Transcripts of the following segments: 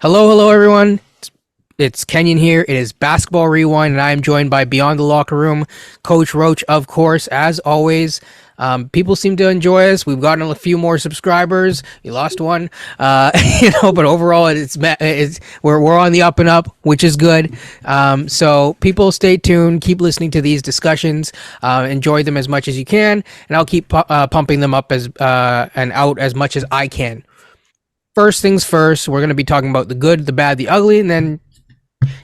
Hello, everyone. It's Kenyon here. It is Basketball Rewind, and I am joined by Beyond the Locker Room, Coach Roach, of course, as always. People seem to enjoy us. We've gotten a few more subscribers. We lost one, but overall, we're on the up and up, which is good. So people stay tuned. Keep listening to these discussions. Enjoy them as much as you can, and I'll keep pumping them up and out as much as I can. First things first, we're going to be talking about the good, the bad, the ugly, and then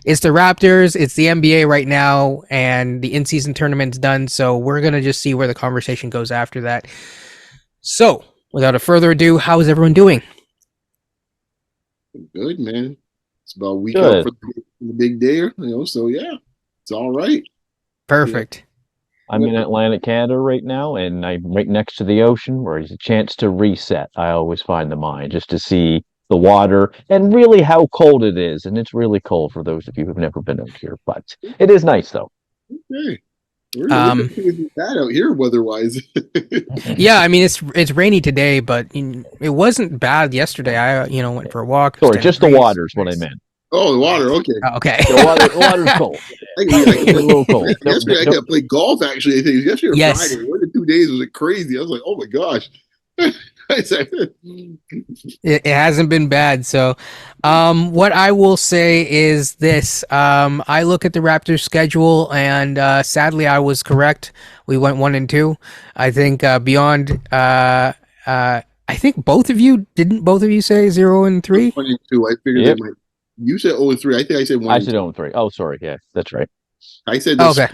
it's the Raptors, it's the NBA right now, and the in-season tournament's done. So we're going to just see where the conversation goes after that. So, without a further ado, how is everyone doing? Good, man. It's about a week out Good. for the big day, so yeah, it's all right. Yeah. Perfect. I'm in Atlantic Canada right now, and I'm right next to the ocean where there's a chance to reset. I always find the mind just to see the water and really how cold it is. And it's really cold for those of you who've never been out here, but it is nice though. Okay. We're Um, doing bad out here weather-wise. yeah, I mean it's rainy today, but it wasn't bad yesterday. I went for a walk. It was Sorry, 10 just the degrees. water is what I Nice. meant. Oh, the water. Okay. Okay. The water's cold. I It's a little cold. yesterday I got to play golf. Actually, I think it was yesterday or Yes. Friday. One of the 2 days was it crazy. I was like, oh my gosh. I said, It hasn't been bad. So, what I will say is this: I look at the Raptors' schedule, and sadly, I was correct. We went 1-2. I think beyond. I think both of you didn't. Both of you say 0-3. 1 and 2. I figured they Yep. might. You said 0 and 3. I think I said one I and said two. 0 and 3. Oh, sorry. Yeah, that's right. I said this Okay,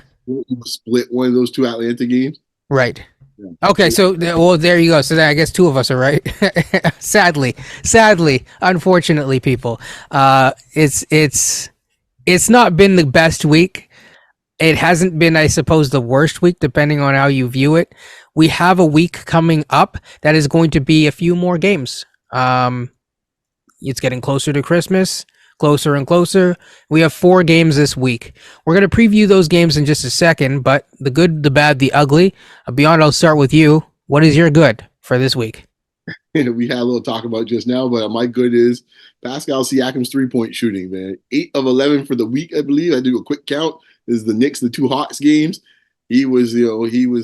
split one of those two Atlanta games. right. Yeah. Okay, so well, there you go. So then I guess two of us are right. Sadly, unfortunately, people, it's not been the best week. It hasn't been, I suppose, the worst week, depending on how you view it. We have a week coming up that is going to be a few more games. It's getting closer to Christmas, closer and closer. We have 4 games this week. We're going to preview those games in just a second, but the good, the bad, the ugly. Beyond, I'll start with you. What is your good for this week? We had a little talk about just now, but my good is Pascal Siakam's 3-point shooting, man. 8 of 11 for the week, I believe. I do a quick count. This is the Knicks, the two Hawks games. He was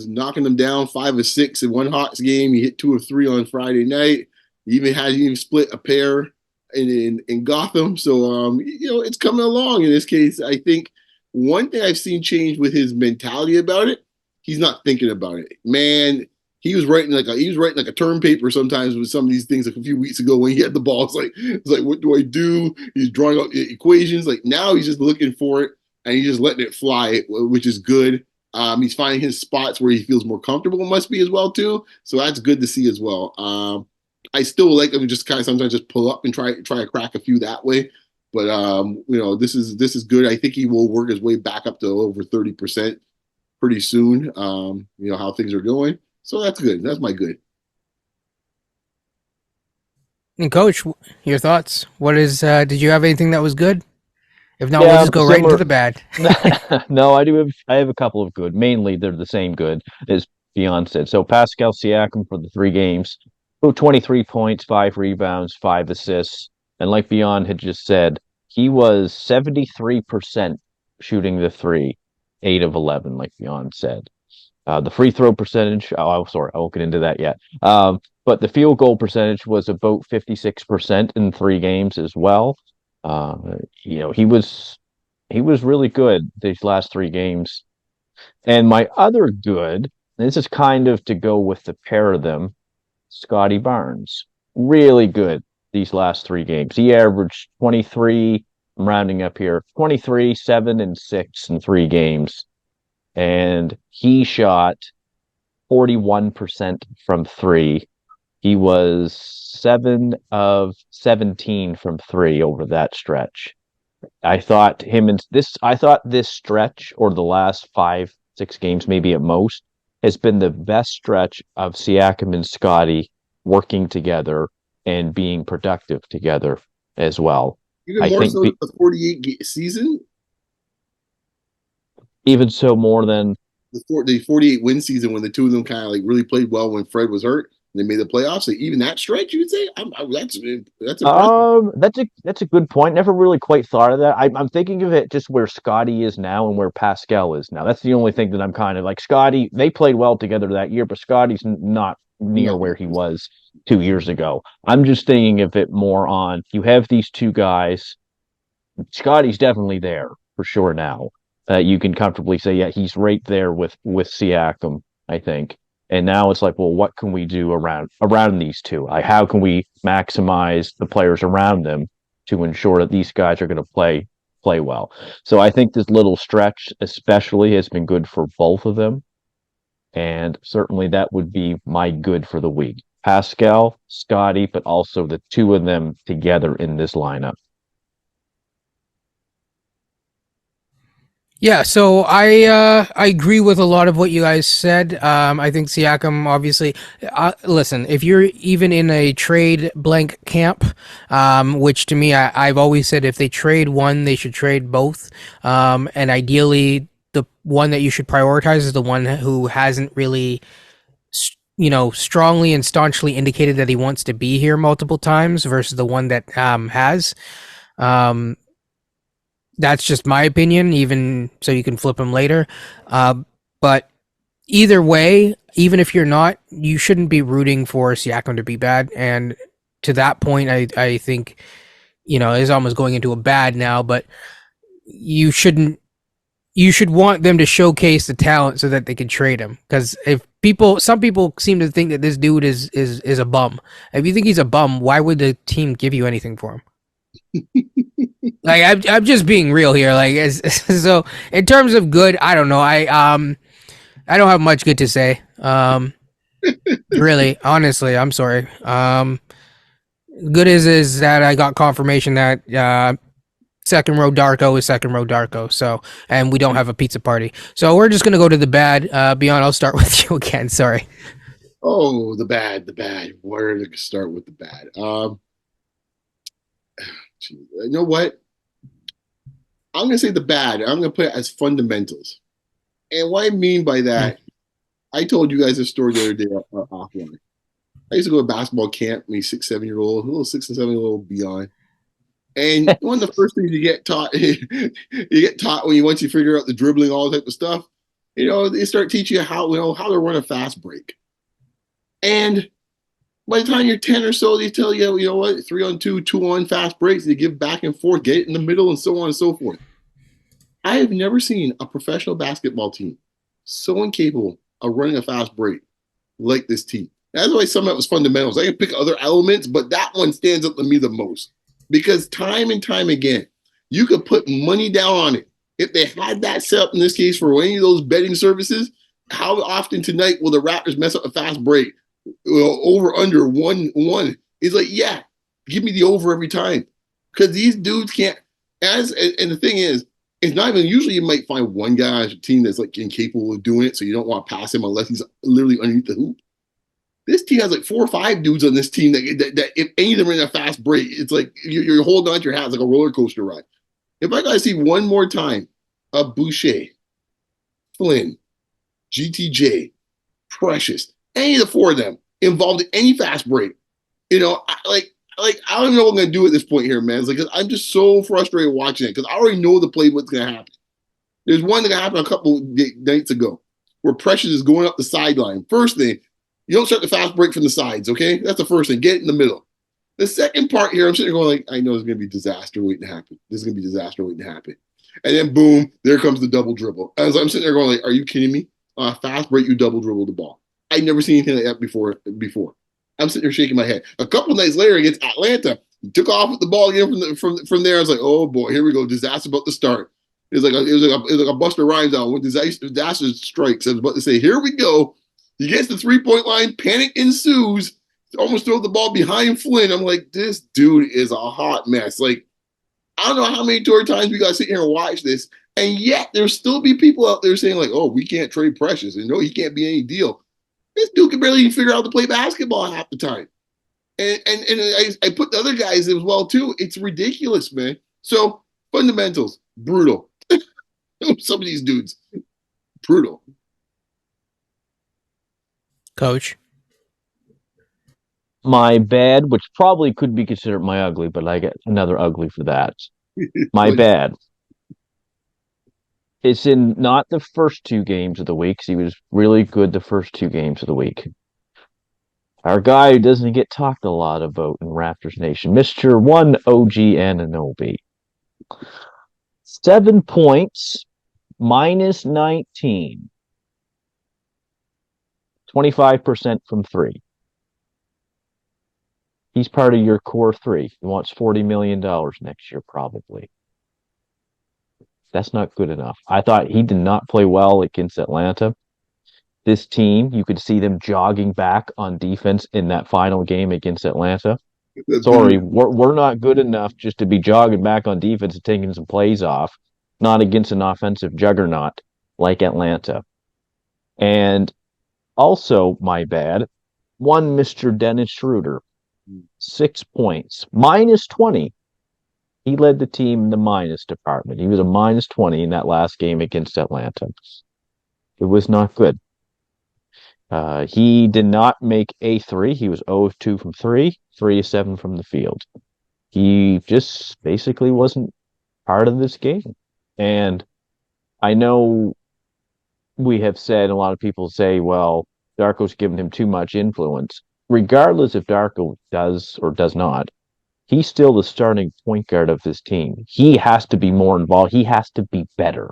knocking them down 5 of 6 in one Hawks game. He hit 2 of 3 on Friday night. He even split a pair in Gotham. So it's coming along in this case. I think one thing I've seen change with his mentality about it, he's not thinking about it. Man, he was writing like a term paper sometimes with some of these things like a few weeks ago when he had the ball. It's like what do I do? He's drawing out equations. Like now he's just looking for it and he's just letting it fly, which is good. He's finding his spots where he feels more comfortable. Must be as well too. So that's good to see as well. I still like him to just kind of sometimes just pull up and try to crack a few that way. But this is good. I think he will work his way back up to over 30% pretty soon. How things are going. So that's good. That's my good. And Coach, your thoughts? What is? Did you have anything that was good? If not, we'll Yeah, just go right into similar. the bad. No, I have a couple of good. Mainly they're the same good as Beyond said. So Pascal Siakam for the 3 games, about 23 points, 5 rebounds, 5 assists. And like Beyond had just said, he was 73% shooting the three, 8 of 11, like Beyond said. The free throw percentage, sorry, I won't get into that yet. But the field goal percentage was about 56% in 3 games as well. Uh, he was really good these last 3 games. And my other good, this is kind of to go with the pair of them, Scotty Barnes. Really good these last 3 games. He averaged 23, I'm rounding up here, 23, 7, and 6 in 3 games. And he shot 41% from three. He was 7 of 17 from three over that stretch. I thought this stretch or the last 5, 6 games, maybe at most, has been the best stretch of Siakam and Scotty working together and being productive together as well. Even I more think so than the 48 season, even so more than the 48 win season when the two of them kind of like really played well when Fred was hurt. They made the playoffs. So even that stretch, you would say, that's impressive. That's a good point. Never really quite thought of that. I'm thinking of it just where Scotty is now and where Pascal is now. That's the only thing that I'm kind of like. Scotty, they played well together that year, but Scotty's not near No. where he was 2 years ago. I'm just thinking of it more on you have these two guys. Scotty's definitely there for sure now. You can comfortably say, yeah, he's right there with Siakam, I think. And now it's like, well, what can we do around these two? Like, how can we maximize the players around them to ensure that these guys are going to play well? So I think this little stretch, especially, has been good for both of them, and certainly that would be my good for the week. Pascal, Scotty, but also the two of them together in this lineup. Yeah, so I agree with a lot of what you guys said. I think Siakam, obviously, listen, if you're even in a trade blank camp, which to me, I've always said if they trade one, they should trade both. And ideally, the one that you should prioritize is the one who hasn't really, strongly and staunchly indicated that he wants to be here multiple times versus the one that has. Um, that's just my opinion, even so you can flip them later. But either way, even if you're not, you shouldn't be rooting for Siakam to be bad. And to that point, I think, is almost going into a bad now, but you shouldn't. You should want them to showcase the talent so that they can trade him. Because some people seem to think that this dude is a bum. If you think he's a bum, why would the team give you anything for him? Like I'm just being real here. Like so, in terms of good, I don't know. I don't have much good to say. Really, honestly, I'm sorry. Good is that I got confirmation that second row Darko is second row Darko. So, and we don't have a pizza party. So we're just gonna go to the bad. Beyond, I'll start with you again. Sorry. Oh, the bad. Where to start with the bad? You know what? I'm gonna say the bad. I'm gonna put it as fundamentals. And what I mean by that, I told you guys a story the other day offline. I used to go to basketball camp, me 6, 7-year-old, a little 6 and 7-year-old beyond. And one of the first things you get taught, once you figure out the dribbling, all that type of stuff, they start teaching you how to run a fast break. And by the time you're 10 or so, they tell you, you know what, 3-on-2, 2-on fast breaks, they give back and forth, get it in the middle, and so on and so forth. I have never seen a professional basketball team so incapable of running a fast break like this team. That's why some of it was fundamentals. I can pick other elements, but that one stands up to me the most. Because time and time again, you could put money down on it. If they had that set up in this case for any of those betting services, how often tonight will the Raptors mess up a fast break? Over under 1-1. It's like, yeah, give me the over every time. Because these dudes can't. And the thing is, it's not even, usually you might find one guy on your team that's like incapable of doing it, so you don't want to pass him unless he's literally underneath the hoop. This team has like 4 or 5 dudes on this team that if any of them are in a fast break, it's like you're holding on to your hands like a roller coaster ride. If I gotta see one more time of Boucher, Flynn, GTJ, Precious, any of the 4 of them involved in any fast break, I don't even know what I'm gonna do at this point here, man. It's like I'm just so frustrated watching it because I already know the play what's gonna happen. There's one that happened a couple nights ago where Precious is going up the sideline. First thing, you don't start the fast break from the sides, okay? That's the first thing. Get it in the middle. The second part here, I'm sitting there going like, I know there's going to be disaster waiting to happen. This is going to be disaster waiting to happen. And then boom, there comes the double dribble. As I'm sitting there going like, are you kidding me? Fast break, you double dribble the ball. I'd never seen anything like that before. I'm sitting there shaking my head. A couple of nights later against Atlanta, he took off with the ball again from there. I was like, oh boy, here we go. Disaster about to start. It was like a Buster Rhymes album when disaster strikes. I was about to say, here we go. He gets the 3-point line, panic ensues, almost throw the ball behind Flynn. I'm like, this dude is a hot mess. Like, I don't know how many tour times we got to sit here and watch this, and yet there's still be people out there saying like, oh, we can't trade Precious, and no, he can't be any deal. This dude can barely even figure out to play basketball half the time. And I put the other guys as well, too. It's ridiculous, man. So, fundamentals, brutal. Some of these dudes, brutal. Coach. my bad, which probably could be considered my ugly, but I get another ugly for that. My bad. It's in not the first 2 games of the week, 'cause he was really good the first 2 games of the week. Our guy who doesn't get talked a lot about in Raptors Nation, Mr. 1 OG Anunoby. 7 points, minus 19. 25% from 3. He's part of your core 3. He wants $40 million next year, probably. That's not good enough. I thought he did not play well against Atlanta. This team, you could see them jogging back on defense in that final game against Atlanta. Sorry, we're not good enough just to be jogging back on defense and taking some plays off, not against an offensive juggernaut like Atlanta. And also, my bad, one Mr. Dennis Schroeder, 6 points, minus 20. He led the team in the minus department. He was a minus 20 in that last game against Atlanta. It was not good. He did not make a 3. He was 0 of 2 from 3, 3 of 7 from the field. He just basically wasn't part of this game. And I know we have said, a lot of people say, well, Darko's given him too much influence. Regardless if Darko does or does not, he's still the starting point guard of this team. He has to be more involved. He has to be better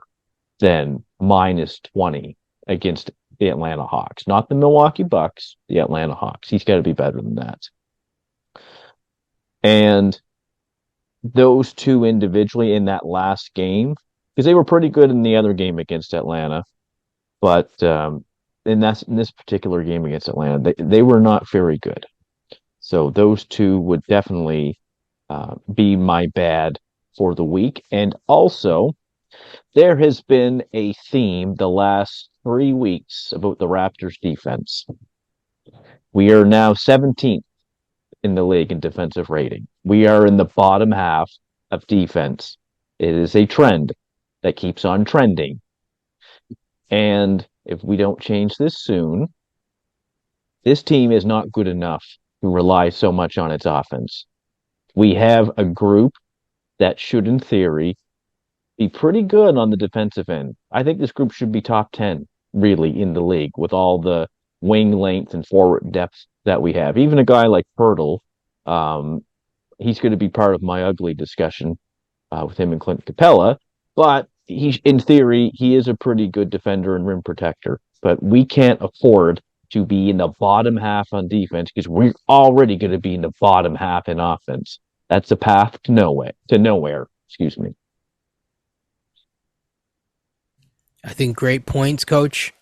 than minus 20 against the Atlanta Hawks. Not the Milwaukee Bucks, the Atlanta Hawks. He's got to be better than that. And those two individually in that last game, because they were pretty good in the other game against Atlanta, but in this particular game against Atlanta, they were not very good. So those two would definitely be my bad for the week. And also, there has been a theme the last 3 weeks about the Raptors defense. We are now 17th in the league in defensive rating. We are in the bottom half of defense. It is a trend that keeps on trending. And if we don't change this soon, this team is not good enough to rely so much on its offense. We have a group that should, in theory, be pretty good on the defensive end. I think this group should be top 10, really, in the league with all the wing length and forward depth that we have. Even a guy like Pirtle, he's going to be part of my ugly discussion with him and Clint Capella, but in theory, he is a pretty good defender and rim protector. But we can't afford to be in the bottom half on defense because we're already going to be in the bottom half in offense. That's a path to nowhere. Excuse me. I think great points, Coach.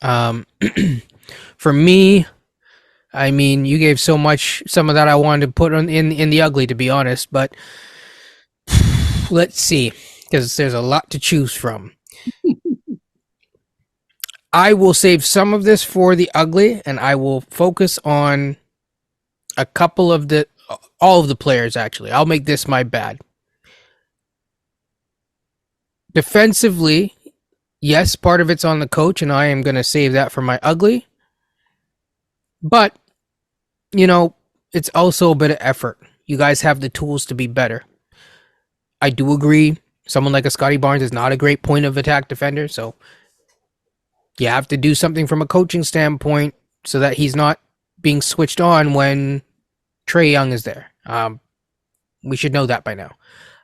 For me, I mean, you gave some of that I wanted to put in the ugly, to be honest. But let's see, because there's a lot to choose from. I will save some of this for the ugly, and I will focus on all of the players, actually. I'll make this my bad. Defensively, yes, part of it's on the coach, and I am going to save that for my ugly. But, it's also a bit of effort. You guys have the tools to be better. I do agree, someone like a Scotty Barnes is not a great point of attack defender, so you have to do something from a coaching standpoint so that he's not being switched on when Trae Young is there. We should know that by now.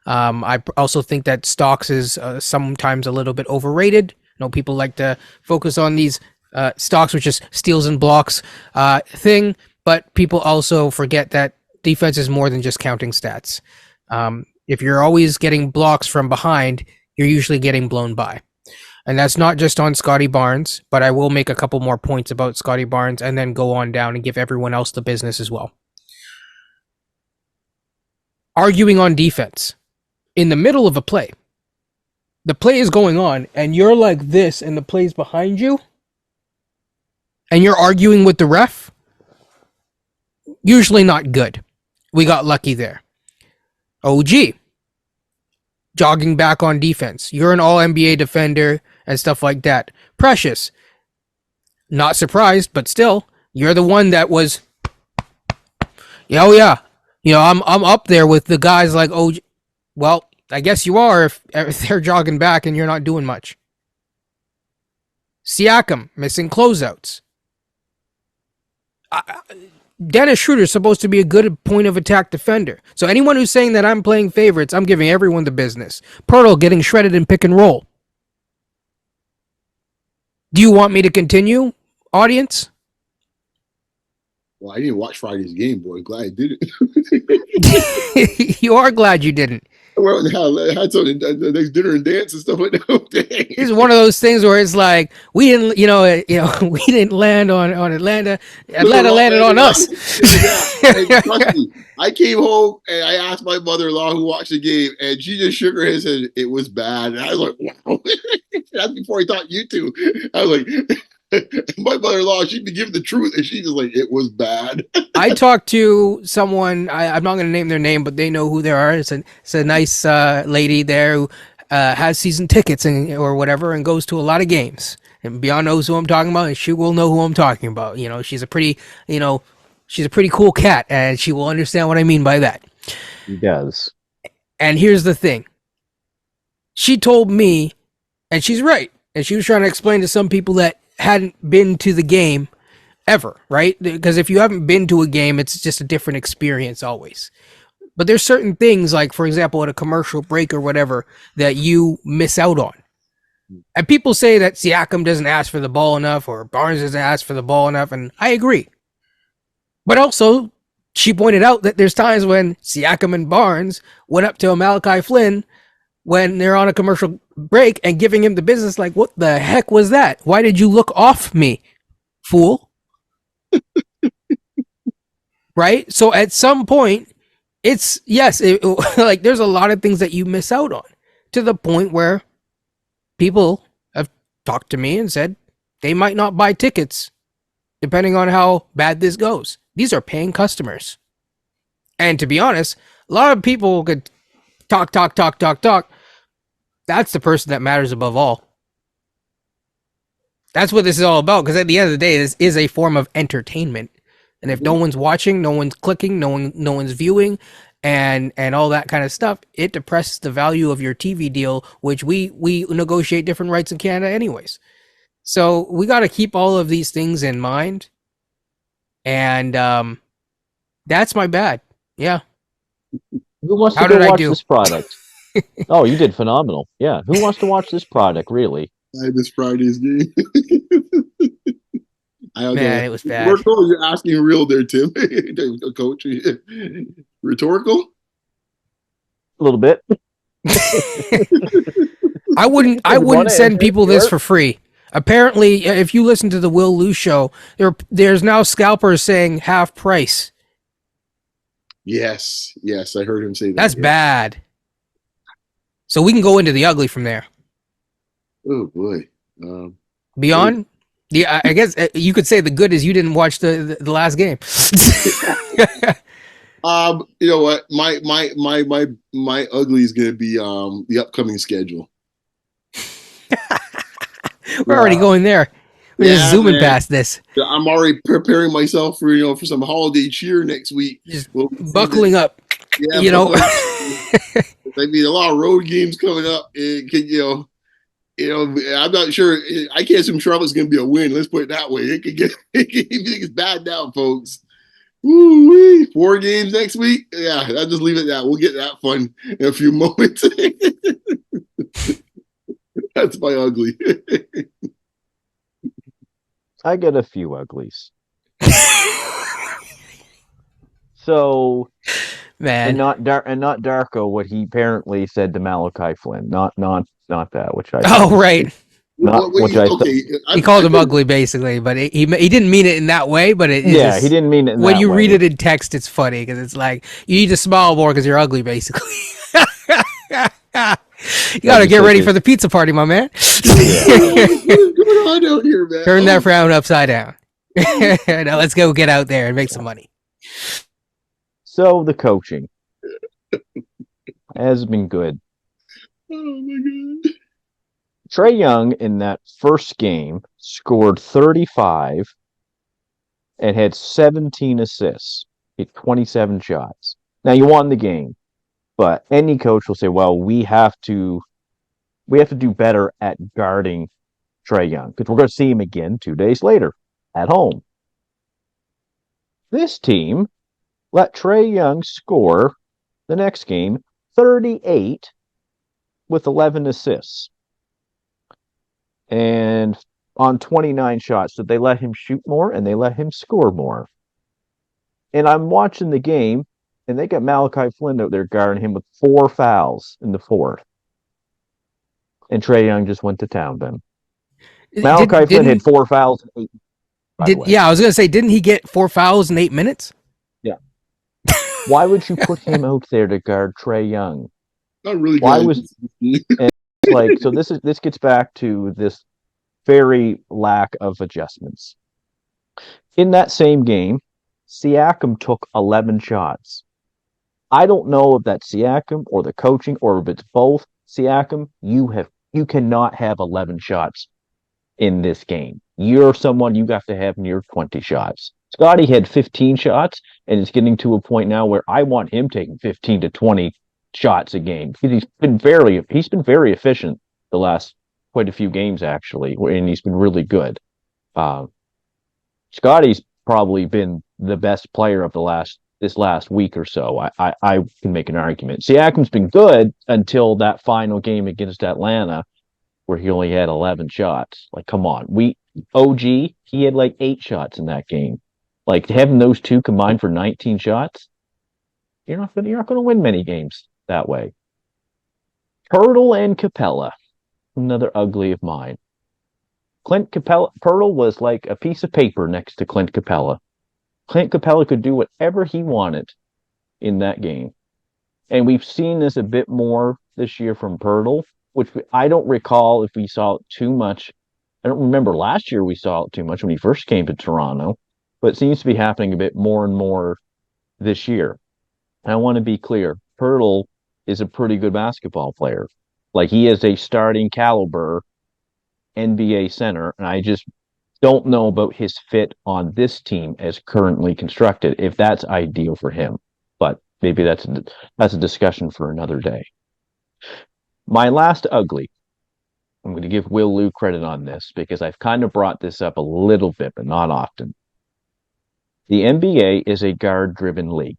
I also think that Stocks is sometimes a little bit overrated. People like to focus on these Stocks, which is steals and blocks thing, but people also forget that defense is more than just counting stats. If you're always getting blocks from behind, you're usually getting blown by. And that's not just on Scotty Barnes, but I will make a couple more points about Scotty Barnes and then go on down and give everyone else the business as well. Arguing on defense. In the middle of a play, the play is going on, and you're like this, and the play's behind you, and you're arguing with the ref, usually not good. We got lucky there. OG, jogging back on defense. You're an all-NBA defender and stuff like that. Precious, not surprised, but still, you're the one that was Oh yeah, I'm up there with the guys like OG. Well, I guess you are if they're jogging back and you're not doing much. Siakam missing closeouts. Dennis Schroeder's supposed to be a good point of attack defender. So anyone who's saying that I'm playing favorites, I'm giving everyone the business. Pirtle getting shredded in pick and roll. Do you want me to continue, audience? Well, I didn't watch Friday's game, boy. Glad I did it. You are glad you didn't. Well, I had some the next dinner and dance and stuff like that. It's one of those things where it's like we didn't, we didn't land on Atlanta. Atlanta landed on us. Yeah. Trust me, I came home and I asked my mother-in-law who watched the game, and she just shook her head and said it was bad. And I was like, wow. That's before I taught you two. I was like. My mother-in-law, she'd be giving the truth, and she just like, it was bad. I talked to someone, I'm not going to name their name, but they know who they are. It's a nice lady there who has season tickets or whatever and goes to a lot of games. And Beyond knows who I'm talking about, and she will know who I'm talking about. She's a pretty cool cat, and she will understand what I mean by that. He does. And here's the thing. She told me, and she's right, and she was trying to explain to some people that hadn't been to the game ever, right? Because if you haven't been to a game, it's just a different experience always. But there's certain things, like, for example, at a commercial break or whatever, that you miss out on. And people say that Siakam doesn't ask for the ball enough or Barnes doesn't ask for the ball enough, and I agree. But also, she pointed out that there's times when Siakam and Barnes went up to a Malachi Flynn when they're on a commercial break and giving him the business, like, what the heck was that? Why did you look off me, fool? Right? So at some point, it's, yes, like, there's a lot of things that you miss out on, to the point where people have talked to me and said they might not buy tickets depending on how bad this goes. These are paying customers. And to be honest, a lot of people could talk. That's the person that matters above all. That's what this is all about, because at the end of the day, this is a form of entertainment. And if no one's watching, no one's clicking, no one's viewing, and all that kind of stuff, it depresses the value of your TV deal, which we negotiate different rights in Canada anyways. So we got to keep all of these things in mind. And that's my bad. Yeah. Who wants to go watch this product? Oh, you did phenomenal. Yeah. Who wants to watch this product, really? I had this Friday's game. Man, it was bad. Rhetorical, you're asking real there, Tim. Coach. Rhetorical? A little bit. I wouldn't send people this for free. Apparently, if you listen to the Will Lou show, there's now scalpers saying half price. Yes, I heard him say that. That's bad. So we can go into the ugly from there. Oh boy. Beyond? Yeah, I guess you could say the good is you didn't watch the last game. You know what? My ugly is gonna be the upcoming schedule. We're already going there. We're just zooming past this. I'm already preparing myself for some holiday cheer next week. Just buckling up. Yeah, I mean, a lot of road games coming up. It could, I'm not sure. I can't assume Charlotte's going to be a win. Let's put it that way. It could get. It's bad now, folks. Woo-wee. 4 games next week. Yeah, I'll just leave it at that. We'll get that fun in a few moments. That's my ugly. I get a few uglies. So, man, and not Darko. What he apparently said to Malachi Flynn. Not that. Which I. Oh right. He called him ugly, basically, but he didn't mean it in that way. But he didn't mean it. When you read it in text, it's funny because it's like you need to smile more because you're ugly, basically. You gotta get ready for the pizza party, my man. What's going on out here, man? Turn that frown upside down. Now let's go get out there and make some money. So the coaching has been good. Oh my god. Trae Young in that first game scored 35 and had 17 assists. hit 27 shots. Now you won the game, but any coach will say, "Well, we have to do better at guarding Trae Young because we're going to see him again 2 days later at home." This team let Trae Young score the next game 38 with 11 assists. And on 29 shots, so they let him shoot more and they let him score more. And I'm watching the game, and they got Malachi Flynn out there guarding him with 4 fouls in the fourth. And Trae Young just went to town then. Malachi Flynn had 4 fouls in 8 minutes. Yeah, I was going to say, didn't he get 4 fouls in 8 minutes? Yeah. Why would you put him out there to guard Trae Young? Not really. Why was so this gets back to this very lack of adjustments. In that same game, Siakam took 11 shots. I don't know if that's Siakam or the coaching or if it's both. Siakam, you cannot have 11 shots in this game. You're someone you have to have near 20 shots. Scotty had 15 shots, and it's getting to a point now where I want him taking 15 to 20 shots a game. He's been very efficient the last quite a few games actually, and he's been really good. Scotty's probably been the best player of this last week or so. I can make an argument. Siakam's been good until that final game against Atlanta, where he only had 11 shots. Like, come on, OG, he had like 8 shots in that game. Like, having those two combined for 19 shots, you're not going to win many games that way. Pirtle and Capella, another ugly of mine. Pirtle was like a piece of paper next to Clint Capella. Clint Capella could do whatever he wanted in that game. And we've seen this a bit more this year from Pirtle, which I don't recall if we saw it too much. I don't remember last year we saw it too much when he first came to Toronto, but it seems to be happening a bit more and more this year. And I want to be clear, Pirtle is a pretty good basketball player. Like, he is a starting caliber NBA center, and I just don't know about his fit on this team as currently constructed, if that's ideal for him. But maybe that's a discussion for another day. My last ugly, I'm going to give Will Liu credit on this because I've kind of brought this up a little bit, but not often. The NBA is a guard-driven league.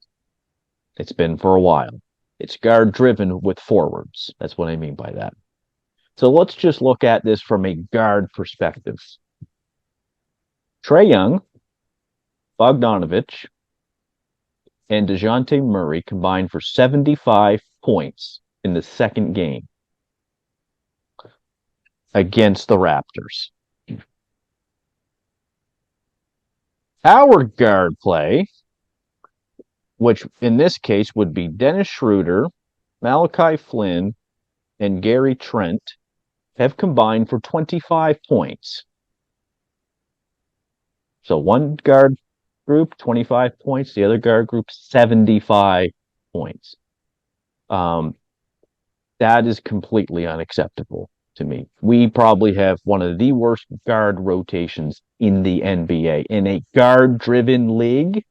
It's been for a while. It's guard-driven with forwards. That's what I mean by that. So let's just look at this from a guard perspective. Trae Young, Bogdanovich, and DeJounte Murray combined for 75 points in the second game against the Raptors. Our guard play, which in this case would be Dennis Schroeder, Malachi Flynn, and Gary Trent, have combined for 25 points. So one guard group, 25 points. The other guard group, 75 points. That is completely unacceptable to me. We probably have one of the worst guard rotations in the NBA. In a guard-driven league,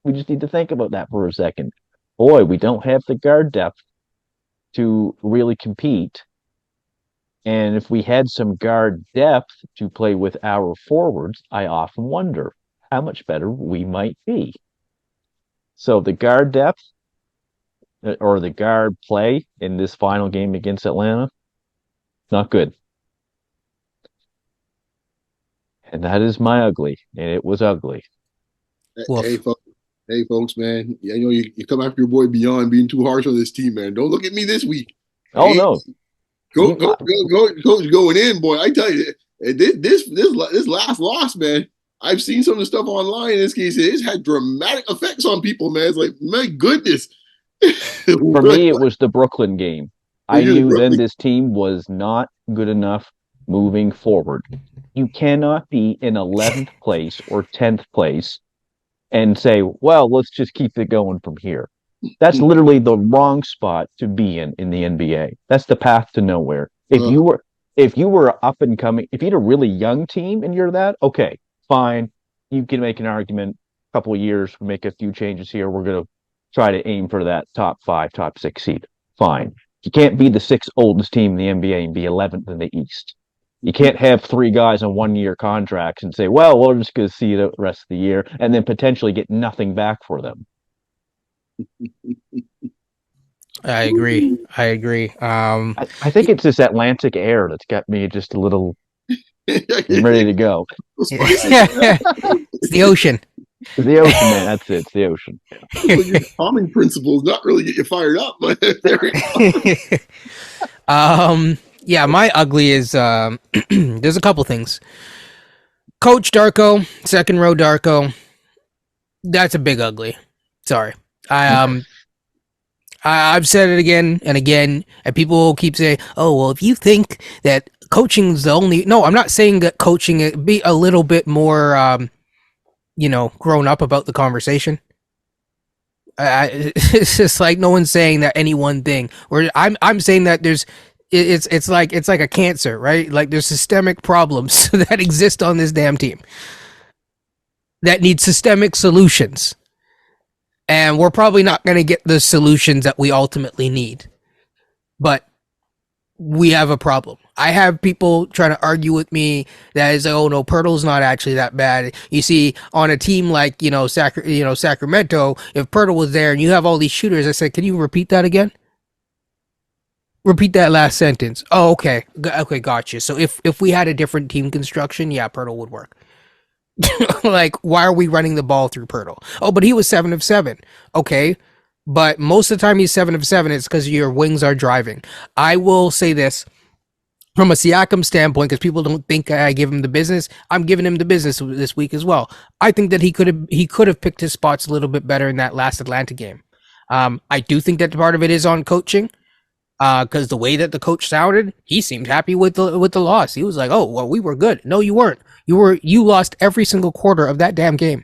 we just need to think about that for a second. Boy, we don't have the guard depth to really compete. And if we had some guard depth to play with our forwards, I often wonder how much better we might be. So the guard depth or the guard play in this final game against Atlanta, not good. And that is my ugly, and it was ugly. Hey, folks, man. Yeah, you come after your boy Beyond being too harsh on this team, man. Don't look at me this week. Oh, no. Coach going in, boy. I tell you, this last loss, man. I've seen some of the stuff online in this case. It's had dramatic effects on people, man. It's like, my goodness. For me, it was the Brooklyn game. I knew then this team was not good enough moving forward. You cannot be in 11th place or 10th place and say, well, let's just keep it going from here. That's literally the wrong spot to be in the NBA. That's the path to nowhere. If you were up and coming, if you had a really young team and you're that, okay, fine. You can make an argument. couple of years, make a few changes here. We're going to try to aim for that top 5, top 6 seed. Fine. You can't be the 6th oldest team in the NBA and be 11th in the East. You can't have 3 guys on 1-year contracts and say, well, we're just going to see the rest of the year and then potentially get nothing back for them. I agree. I think it's this Atlantic air that's got me just a little ready to go. It's the ocean. The ocean, man. That's it. It's the ocean. Your calming principles not really get you fired up, but there we go. Yeah, my ugly is there's a couple things. Coach Darko, second row Darko. That's a big ugly. Sorry. I've said it again and again, and people keep saying, "Oh, well, if you think that coaching's the only..." No, I'm not saying that coaching. Be a little bit more, grown up about the conversation. It's just like no one's saying that any one thing. Or I'm saying that it's like a cancer, right? Like there's systemic problems that exist on this damn team that need systemic solutions. And we're probably not going to get the solutions that we ultimately need. But we have a problem. I have people trying to argue with me that is, oh no, Pirtle's not actually that bad. You see, on a team like, Sacramento, if Pirtle was there and you have all these shooters, I said, can you repeat that again? Repeat that last sentence. Oh, okay. Okay, gotcha. So if we had a different team construction, yeah, Pirtle would work. Like, why are we running the ball through Pirtle? Oh, but he was 7 of 7. Okay, but most of the time he's 7 of 7. It's because your wings are driving. I will say this from a Siakam standpoint, because people don't think I give him the business. I'm giving him the business this week as well. I think that he could have picked his spots a little bit better in that last Atlanta game. I do think that part of it is on coaching. Because the way that the coach sounded, he seemed happy with the loss. He was like, "Oh, well, we were good." No, you weren't. You lost every single quarter of that damn game.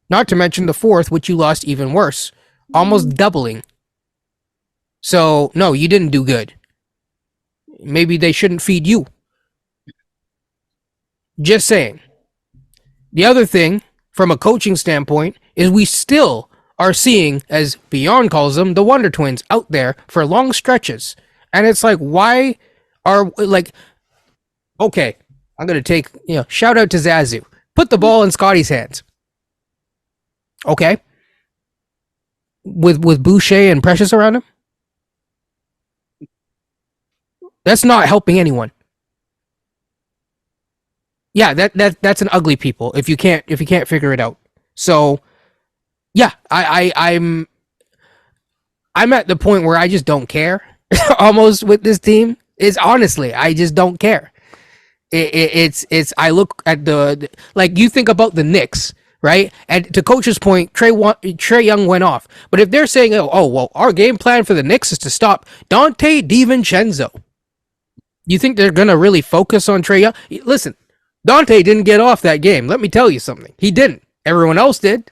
Not to mention the fourth, which you lost even worse, almost doubling. So no, you didn't do good. Maybe they shouldn't feed you. Just saying. The other thing, from a coaching standpoint, is we still are seeing, as Beyond calls them, the Wonder Twins out there for long stretches. And it's like, why are, like, okay, I'm going to take, shout out to Zazu. Put the ball in Scotty's hands. Okay. With Boucher and Precious around him. That's not helping anyone. Yeah, that's an ugly people if you can't figure it out. So yeah, I'm at the point where I just don't care almost with this team. Is honestly, I just don't care. It's I look at the like you think about the Knicks, right? And to Coach's point, Trae Young went off. But if they're saying, oh well, our game plan for the Knicks is to stop Dante DiVincenzo, you think they're gonna really focus on Trae Young? Listen, Dante didn't get off that game. Let me tell you something. He didn't. Everyone else did.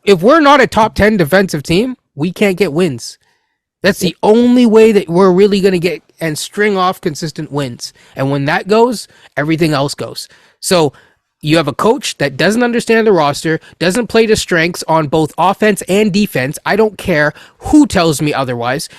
If we're not a top 10 defensive team, we can't get wins. That's the only way that we're really going to get and string off consistent wins. And when that goes, everything else goes. So you have a coach that doesn't understand the roster, doesn't play to strengths on both offense and defense. I don't care who tells me otherwise.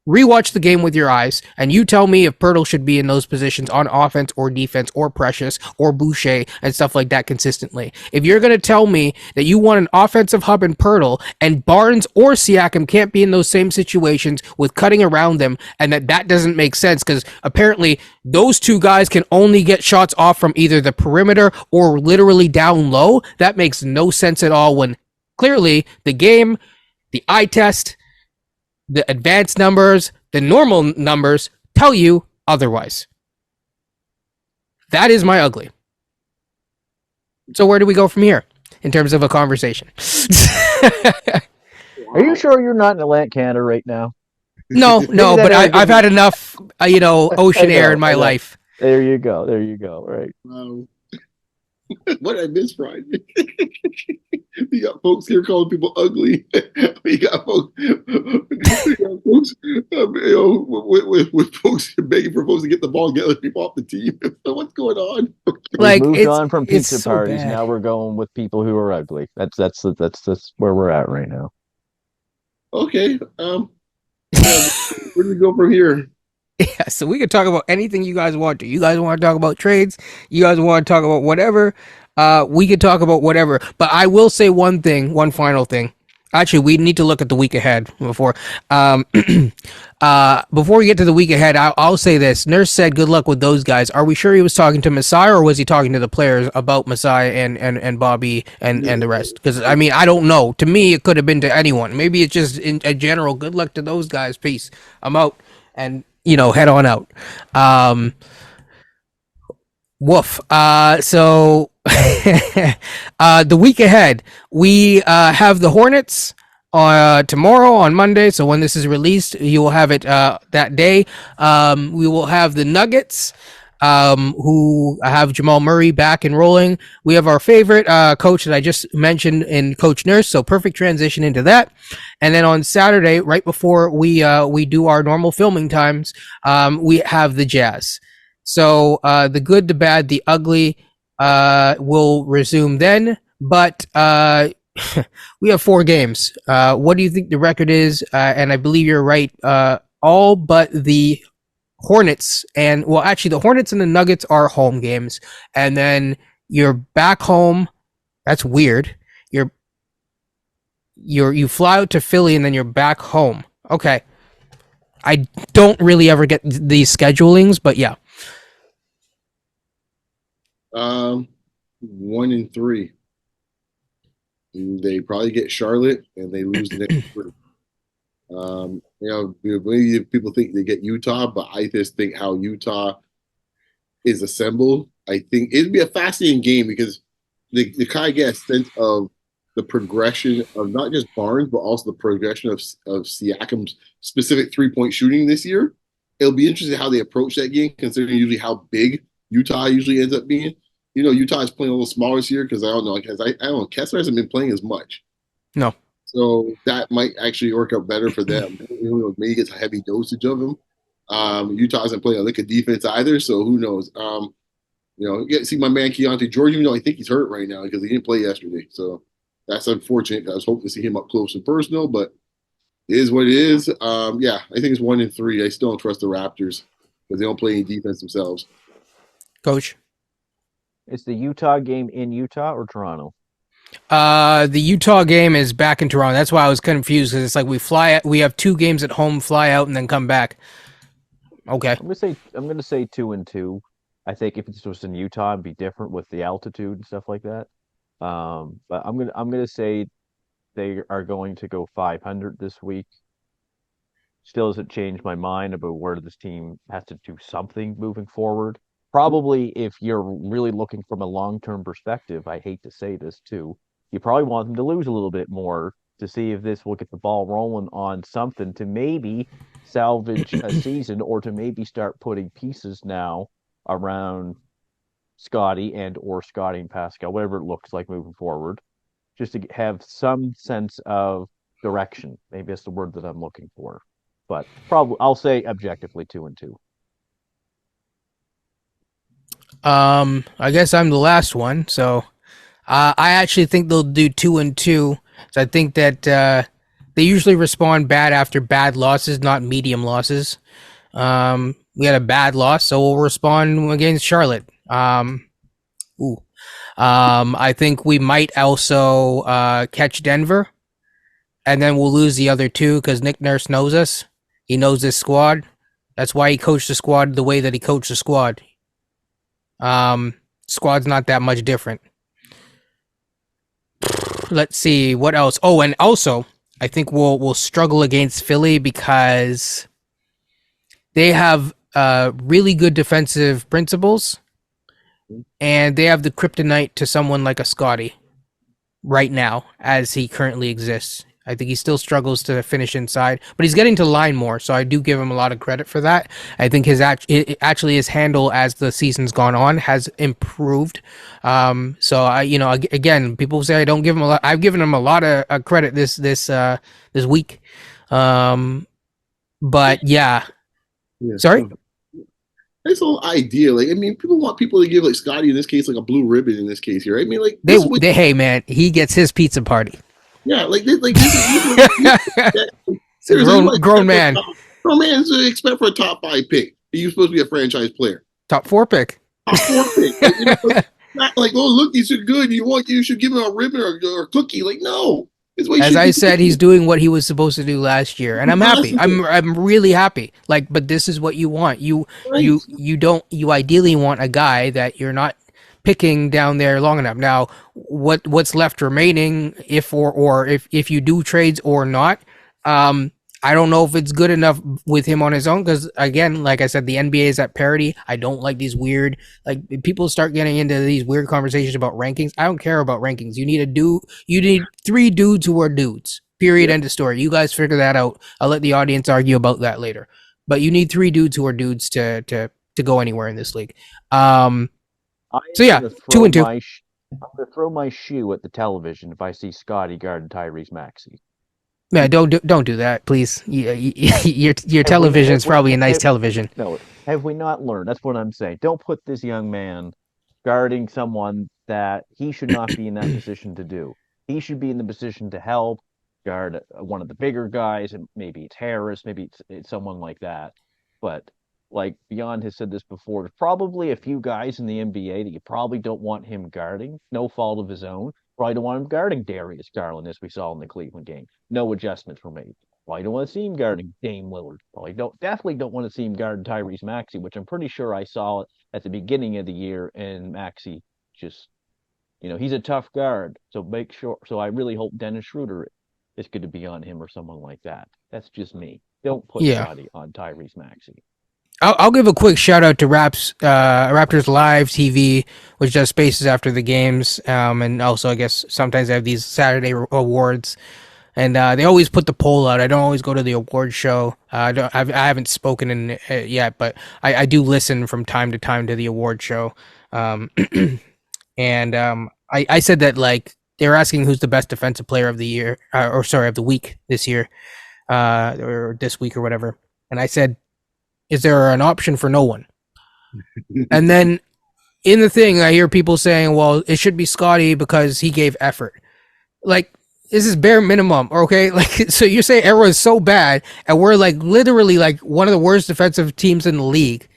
Rewatch the game with your eyes, and you tell me if Pirtle should be in those positions on offense or defense or Precious or Boucher and stuff like that consistently. If you're going to tell me that you want an offensive hub in Pirtle and Barnes or Siakam can't be in those same situations with cutting around them, and that doesn't make sense because apparently those two guys can only get shots off from either the perimeter or literally down low, that makes no sense at all when clearly the game, the eye test, the advanced numbers, the normal numbers tell you otherwise. That is my ugly. So where do we go from here in terms of a conversation? Are you sure you're not in Atlantic Canada right now? No, but I've had enough, ocean air in my life. There you go. Right. What did I miss, Friday? We got folks here calling people ugly. We got folks, with folks begging for folks to get the ball and get other people off the team. So what's going on? We've Like moved on from it's pizza so parties. bad. Now we're going with people who are ugly. That's where we're at right now. Okay. Yeah. Where do we go from here? Yeah, so we can talk about anything you guys want to. You guys want to talk about trades? You guys want to talk about whatever? We could talk about whatever. But I will say one thing, one final thing. Actually, we need to look at the week ahead before. Um, before we get to the week ahead, I'll say this: Nurse said, "Good luck with those guys." Are we sure he was talking to Masai, or was he talking to the players about Masai and Bobby and the rest? Because I mean, I don't know. To me, it could have been to anyone. Maybe it's just in a general. Good luck to those guys. Peace. I'm out. And head on out. Woof. So the week ahead, we have the Hornets tomorrow on Monday. So when this is released, you will have it that day. We will have the Nuggets, who have Jamal Murray back and rolling. We have our favorite coach that I just mentioned in Coach Nurse. So perfect transition into that. And then on Saturday, right before we do our normal filming times, we have the Jazz. So the good, the bad, the ugly will resume then. But we have 4 games. What do you think the record is? And I believe you're right. All but the Hornets actually the Hornets and the Nuggets are home games, and then you're back home. That's weird. You fly out to Philly and then you're back home. Okay. I don't really ever get these schedulings, but yeah. 1-3. They probably get Charlotte and they lose the next 3. Maybe people think they get Utah, but I just think how Utah is assembled, I think it'd be a fascinating game because they kind of get a sense of the progression of not just Barnes, but also the progression of Siakam's specific 3-point shooting this year. It'll be interesting how they approach that game, considering usually how big Utah usually ends up being. Utah is playing a little smaller this year because I don't know, because I don't know, Kessler hasn't been playing as much. No. So that might actually work out better for them. Maybe gets a heavy dosage of him. Utah hasn't played a lick of defense either, so who knows? You get to see my man Keontae George, even though I think he's hurt right now because he didn't play yesterday. So that's unfortunate. I was hoping to see him up close and personal, but it is what it is. Yeah, I think it's 1-3. I still don't trust the Raptors because they don't play any defense themselves. Coach? Is the Utah game in Utah or Toronto? The Utah game is back in Toronto. That's why I was confused because it's like we have 2 games at home, fly out, and then come back. Okay. I'm gonna say 2-2. I think if it's just in Utah, it'd be different with the altitude and stuff like that. But I'm gonna say they are going to go 500 this week. Still doesn't change my mind about where this team has to do something moving forward. Probably if you're really looking from a long-term perspective, I hate to say this too, you probably want them to lose a little bit more to see if this will get the ball rolling on something to maybe salvage a season or to maybe start putting pieces now around Scotty and Pascal, whatever it looks like moving forward, just to have some sense of direction. Maybe that's the word that I'm looking for. But probably I'll say objectively 2-2. I guess I'm the last one. So, I actually think they'll do 2-2. So I think that they usually respond bad after bad losses, not medium losses. We had a bad loss, so we'll respond against Charlotte. I think we might also catch Denver, and then we'll lose the other 2 because Nick Nurse knows us. He knows this squad. That's why he coached the squad the way that he coached the squad. Squad's not that much different. Let's see what else. Oh, and also I think we'll struggle against Philly because they have really good defensive principles, and they have the kryptonite to someone like a Scotty right now as he currently exists. I think he still struggles to finish inside, but he's getting to line more, so I do give him a lot of credit for that. I think actually his handle as the season's gone on has improved. So I, again, people say I don't give him a lot. I've given him a lot of credit this week. But yeah, Yeah. sorry. This whole idea, like, I mean, people want people to give like Scotty in this case like a blue ribbon in this case here. I mean, like They this is what, they hey man, he gets his pizza party. yeah, this is It's a seriously, grown man, grown man expect for a top 5 pick. You're supposed to be a franchise player, top 4 pick. top 4 pick. Like, not like, oh look, these are good. You should give him a ribbon or a cookie. Like, no, it's what he As should I be said, he's doing what he was supposed to do last year, and I'm happy. doing. I'm really happy. Like, but this is what you want. Right. You ideally want a guy that you're not picking down there long enough. Now, what's left remaining, if you do trades or not, I don't know if it's good enough with him on his own because again, like I said, the NBA is at parity. I don't like these weird like people start getting into these weird conversations about rankings. I don't care about rankings. You need 3 dudes who are dudes. Period. Yeah. End of story. You guys figure that out. I'll let the audience argue about that later. But you need 3 dudes who are dudes to go anywhere in this league. So yeah, 2 and 2. I'm gonna throw my shoe at the television if I see Scotty guarding Tyrese Maxey. Man, don't do that, please. Your television is probably a nice television. No, have we not learned? That's what I'm saying. Don't put this young man guarding someone that he should not be in that position to do. He should be in the position to help guard one of the bigger guys, and maybe it's Harris, maybe it's someone like that. But like Beyond has said this before, there's probably a few guys in the NBA that you probably don't want him guarding, no fault of his own. Probably don't want him guarding Darius Garland, as we saw in the Cleveland game. No adjustments were made. Probably don't want to see him guarding Dame Lillard. Definitely don't want to see him guarding Tyrese Maxey, which I'm pretty sure I saw at the beginning of the year, and Maxey just, he's a tough guard. So make sure. So I really hope Dennis Schroeder is going to be on him or someone like that. That's just me. Don't put Scotty on Tyrese Maxey. I'll give a quick shout out to Raptors Live TV, which does spaces after the games, and also I guess sometimes they have these Saturday awards, and they always put the poll out. I don't always go to the award show. I haven't spoken in yet, but I do listen from time to time to the award show, and I said that like they were asking who's the best defensive player of the year, of the week this year, or this week or whatever, and I said, is there an option for no one? And then in the thing, I hear people saying, well, it should be Scotty because he gave effort. Like, this is bare minimum, okay? Like, so you say everyone's so bad, and we're like literally like one of the worst defensive teams in the league.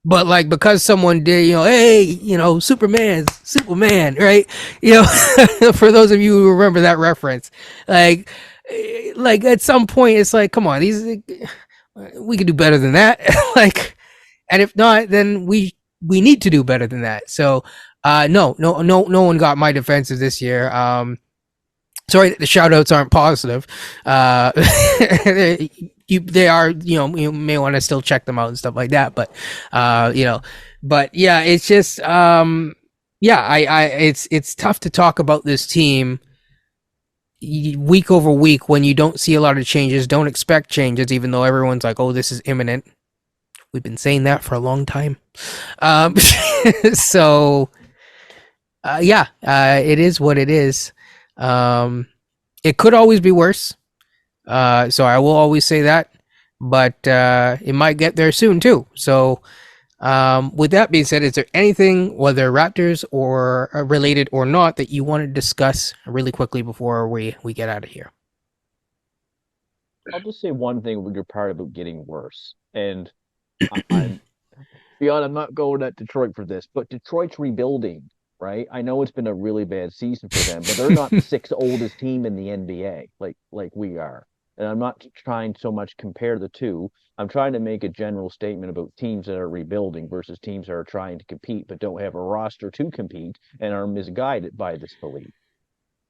But like because someone did, hey, Superman, right? For those of you who remember that reference, like at some point, it's like, come on, we could do better than that. Like, and if not, then we need to do better than that. So, no one got my defensive this year. Sorry, the shout outs aren't positive. They are, you may want to still check them out and stuff like that. But, but yeah, it's just, it's tough to talk about this team week over week when you don't see a lot of changes. Don't expect changes, even though everyone's like, oh, this is imminent. We've been saying that for a long time. So it is what it is. It could always be worse. So I will always say that, but it might get there soon too. So with that being said, is there anything, whether Raptors or related or not, that you want to discuss really quickly before we get out of here? I'll just say one thing with your part about getting worse. And I'm not going at Detroit for this, but Detroit's rebuilding, right? I know it's been a really bad season for them, but they're not the 6th oldest team in the NBA like we are. And I'm not trying so much compare the two. I'm trying to make a general statement about teams that are rebuilding versus teams that are trying to compete but don't have a roster to compete and are misguided by this belief.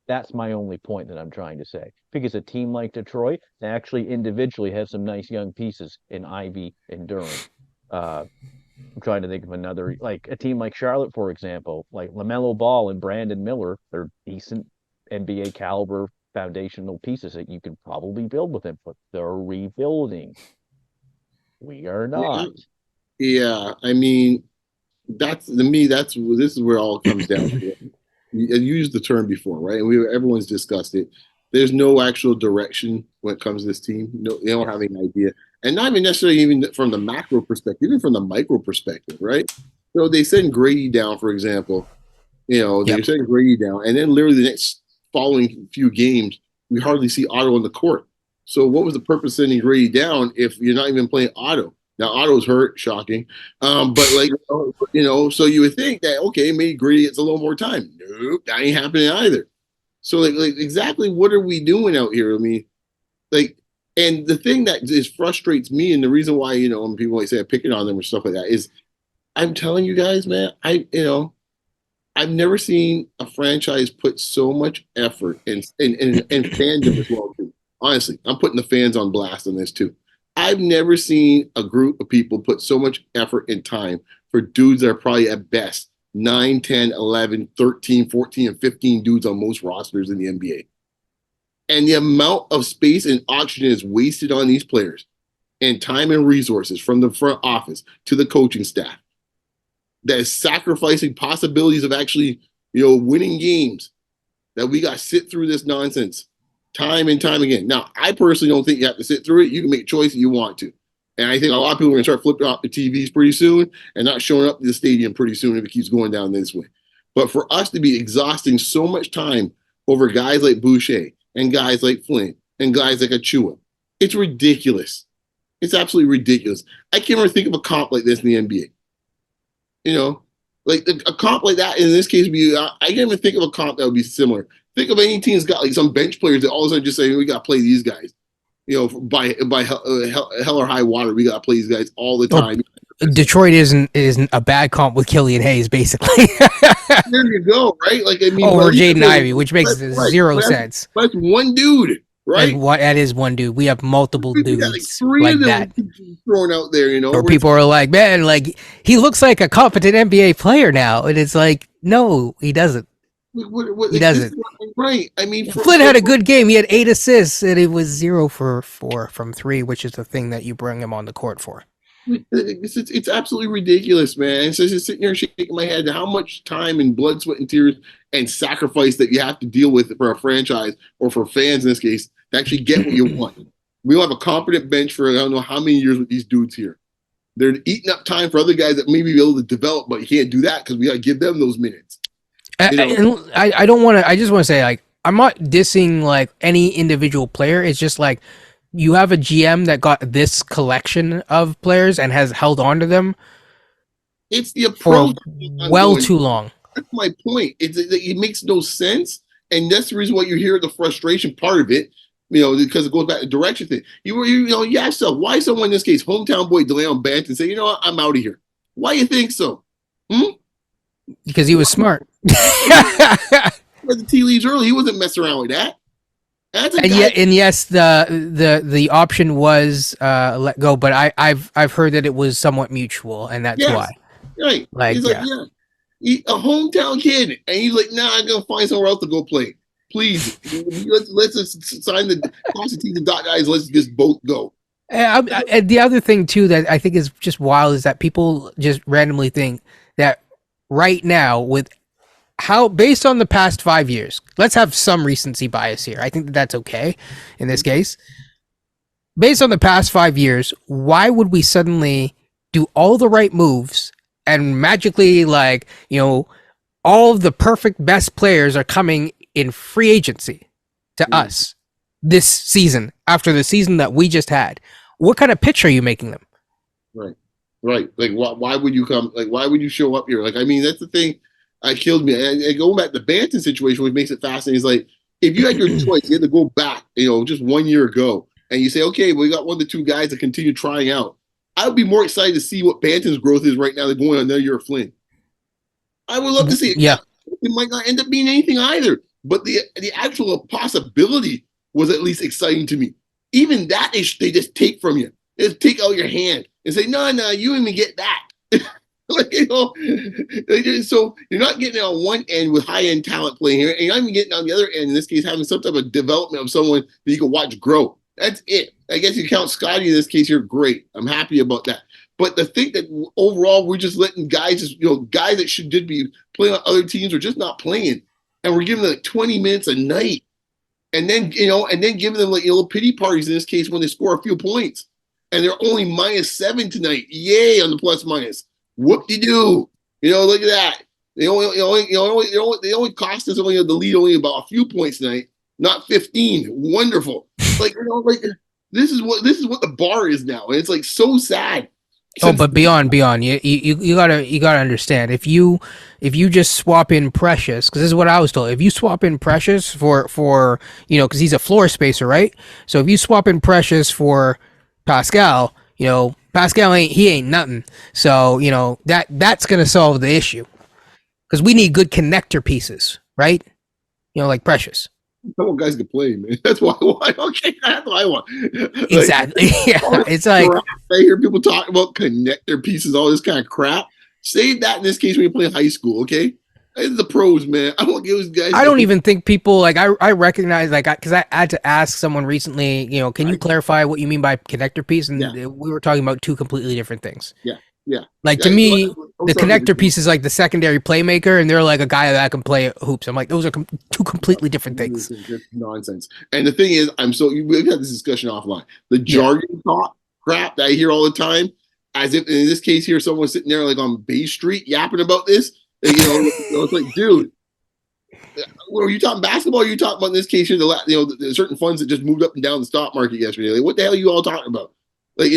That's my only point that I'm trying to say. Because a team like Detroit, they actually individually have some nice young pieces in Ivy and Durham. I'm trying to think of another, like a team like Charlotte, for example, like LaMelo Ball and Brandon Miller. They're decent NBA caliber foundational pieces that you can probably build with him, but they're rebuilding. We are not. Yeah, I mean, that's to me. This is where it all comes down to. You used the term before, right? And everyone's discussed it. There's no actual direction when it comes to this team. No, they don't have any idea, and not even necessarily even from the macro perspective, even from the micro perspective, right? So they send Grady down, for example. They send Grady down, and then literally the next following few games, we hardly see Otto on the court. So what was the purpose of sending Grady down if you're not even playing Otto? Now Otto's hurt, shocking. But so you would think that okay, maybe Grady gets a little more time. Nope, that ain't happening either. So like exactly what are we doing out here? I mean, and the thing that just frustrates me, and the reason why when people like say I'm picking on them or stuff like that is, I'm telling you guys, man, I've never seen a franchise put so much effort and fandom as well too. Honestly, I'm putting the fans on blast on this too. I've never seen a group of people put so much effort and time for dudes that are probably at best 9, 10, 11, 13, 14, and 15 dudes on most rosters in the NBA. And the amount of space and oxygen is wasted on these players and time and resources from the front office to the coaching staff that is sacrificing possibilities of actually, winning games, that we got to sit through this nonsense time and time again. Now, I personally don't think you have to sit through it. You can make choices you want to. And I think a lot of people are going to start flipping off the TVs pretty soon and not showing up to the stadium pretty soon if it keeps going down this way. But for us to be exhausting so much time over guys like Boucher and guys like Flint and guys like Achua, it's ridiculous. It's absolutely ridiculous. I can't even think of a comp like this in the NBA. Like a comp like that in this case would be, I can't even think of a comp that would be similar. Think of any team that's got like some bench players that all of a sudden just say, we got to play these guys. By hell or high water, we got to play these guys all the time. Detroit isn't a bad comp with Killian Hayes, basically. There you go, right? Like I mean, or Jaden Ivey, which makes zero sense. That's one dude, right? That is one dude. We have multiple dudes like three of them that thrown out there, Or people are like, man, like he looks like a competent NBA player now, and it's like, no, he doesn't. He doesn't. Right. I mean, Flynn had a good game. He had 8 assists, and it was 0 for 4 from 3, which is the thing that you bring him on the court for. It's absolutely ridiculous, man. And so just sitting here shaking my head, how much time and blood, sweat, and tears and sacrifice that you have to deal with for a franchise or for fans in this case to actually get what you want. We don't have a competent bench for I don't know how many years with these dudes here. They're eating up time for other guys that maybe be able to develop, but you can't do that because we got to give them those minutes. I don't want to. I just want to say, like, I'm not dissing like any individual player. It's just like you have a GM that got this collection of players and has held on to them. It's the approach for too long. That's my point. It makes no sense, and that's the reason why you hear the frustration part of it. Because it goes back to the direction thing. You ask yourself, why someone in this case, hometown boy DeLeon Banton, say, what, I'm out of here. Why you think so? Because he was smart. The tea leaves early. He wasn't messing around with that. Yes, the option was let go, but I've heard that it was somewhat mutual, and that's why. Right. He's like, a hometown kid, and he's like, nah, I'm gonna find somewhere else to go play. Please, let's just sign the cross the T's and dot I's. Let's just both go. And the other thing too that I think is just wild is that people just randomly think that right now, with how based on the past 5 years, let's have some recency bias here. I think that's okay in this case. Based on the past 5 years, why would we suddenly do all the right moves and magically, like, all of the perfect best players are coming in free agency to us this season after the season that we just had? What kind of pitch are you making them? Right. Like, why would you come? Like, why would you show up here? Like, I mean, that's the thing that killed me. And going back to the Banton situation, which makes it fascinating, is like, if you had your choice, you had to go back, just 1 year ago, and you say, okay, well, we got 1 to 2 guys that continue trying out. I would be more excited to see what Banton's growth is right now than going on another year of Flynn. I would love to see it. Yeah. It might not end up being anything either, but the actual possibility was at least exciting to me. Even that, they just take from you. They just take out your hand and say, no, you didn't even get that. Like, so you're not getting on one end with high end talent playing here, and you're not even getting on the other end. In this case, having some type of development of someone that you can watch grow. That's it. I guess you count Scotty in this case. You're great. I'm happy about that. But the thing that overall we're just letting guys, guys that should be playing on other teams are just not playing, and we're giving them like 20 minutes a night, and then giving them like little pity parties in this case when they score a few points, and they're only -7 tonight. Yay on the plus minus. Whoop-de-doo. Look at that. They only cost us only the lead only about a few points tonight, not 15. Wonderful. This is what the bar is now, and it's like so sad. But beyond, you gotta understand, if you just swap in Precious, because this is what I was told. If you swap in Precious for because he's a floor spacer, right? So if you swap in Precious for Pascal, Pascal ain't nothing. So that's gonna solve the issue, because we need good connector pieces, right? Like Precious. Some guys can play, man. That's why I want. Okay, that's what I want. Exactly. Yeah, it's like I hear people talk about connector pieces, all this kind of crap. Save that in this case when you play high school, okay? It's the pros, man. I don't give those guys. I don't even think people I recognize because I had to ask someone recently. Can you clarify what you mean by connector piece? And we were talking about two completely different things. Yeah. Like to me, the connector piece is like the secondary playmaker, and they're like a guy that can play hoops. I'm like, those are two completely different things. Nonsense. And the thing is, we've had this discussion offline. The jargon talk crap that I hear all the time, as if in this case here, someone's sitting there like on Bay Street yapping about this. And, it's like, dude, are you talking basketball? Or are you talking about in this case here, the certain funds that just moved up and down the stock market yesterday? Like, what the hell are you all talking about? Like,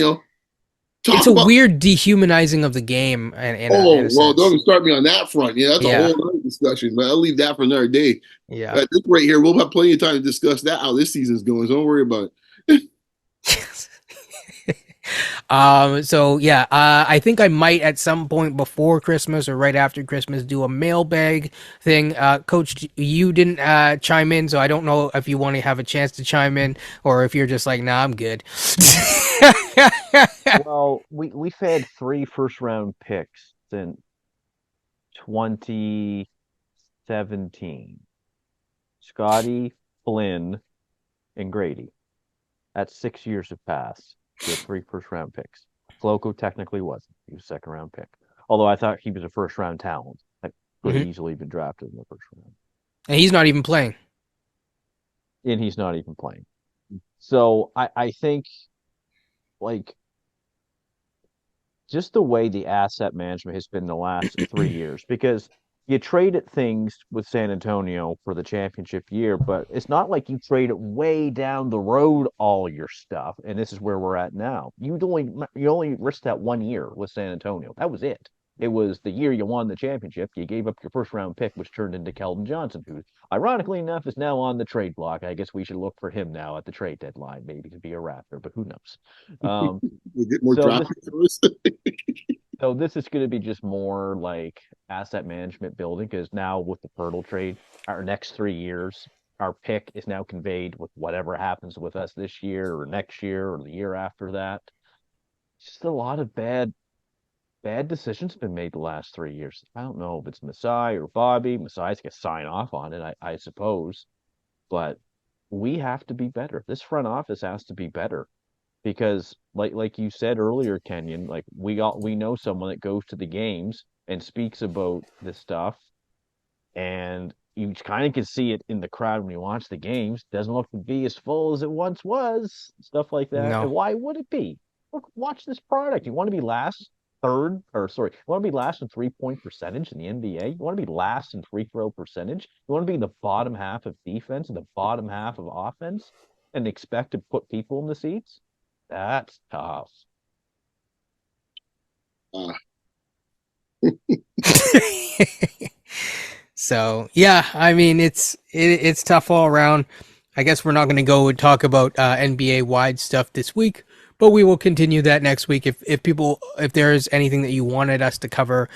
it's a weird dehumanizing of the game. Well, don't start me on that front. That's a whole other discussion, but I'll leave that for another day. Yeah. This right here, we'll have plenty of time to discuss that, how this season's going, so don't worry about it. I think I might at some point before Christmas or right after Christmas do a mailbag thing. Coach, you didn't chime in, so I don't know if you want to have a chance to chime in or if you're just like, nah, I'm good. Well, we've had 3 first-round picks since 2017. Scotty, Flynn, and Grady. That's 6 years have passed. We had 3 first-round picks. Floko technically wasn't. He was a second-round pick. Although I thought he was a first-round talent. That could have easily been drafted in the first round. And he's not even playing. So I think, like, just the way the asset management has been the last 3 years, because you traded things with San Antonio for the championship year, but it's not like you traded way down the road all your stuff, and this is where we're at now. You only risked that 1 year with San Antonio. That was it. It was the year you won the championship. You gave up your first-round pick, which turned into Keldon Johnson, who, ironically enough, is now on the trade block. I guess we should look for him now at the trade deadline, maybe to be a Raptor, but who knows? We'll get more draft. So this is going to be just more like asset management building, because now with the Pirtle trade, our next 3 years, our pick is now conveyed with whatever happens with us this year or next year or the year after that. Just a lot of bad decisions been made the last 3 years. I don't know if it's Masai or Bobby. Masai's going to sign off on it, I suppose. But we have to be better. This front office has to be better. Because like you said earlier, Kenyon, like we know someone that goes to the games and speaks about this stuff, and you kind of can see it in the crowd when you watch the games. Doesn't look to be as full as it once was, stuff like that. No. And why would it be? Look, watch this product. You want to be last, you want to be last in 3-point percentage in the NBA. You want to be last in free throw percentage. You want to be in the bottom half of defense and the bottom half of offense, and expect to put people in the seats. That's tough. So yeah, I mean it's tough all around. I guess we're not going to go and talk about NBA wide stuff this week, but we will continue that next week if there's anything that you wanted us to cover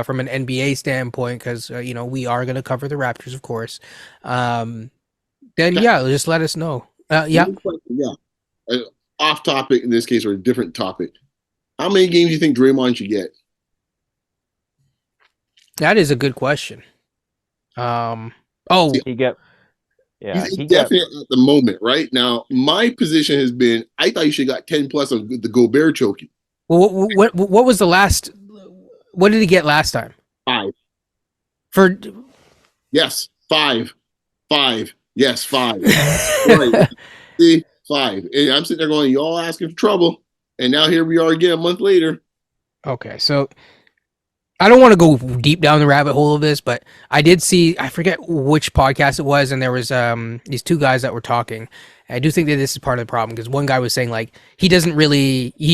from an NBA standpoint, because we are going to cover the Raptors, of course. Then just let us know. Off topic in this case, or a different topic. How many games do you think Draymond should get? That is a good question. Oh, He got He's yeah, he got indefinite at the moment, right? Now, my position has been I thought you should have got 10 plus on the Gobert choking. well, what was the last? What did he get last time? 5. For Yes. 5. 5. Yes, 5. Right. See, 5. And I'm sitting there going, y'all asking for trouble. And now here we are again a month later. Okay, so I don't want to go deep down the rabbit hole of this, but I did see, I forget which podcast it was, and there was these two guys that were talking. I do think that this is part of the problem because one guy was saying like he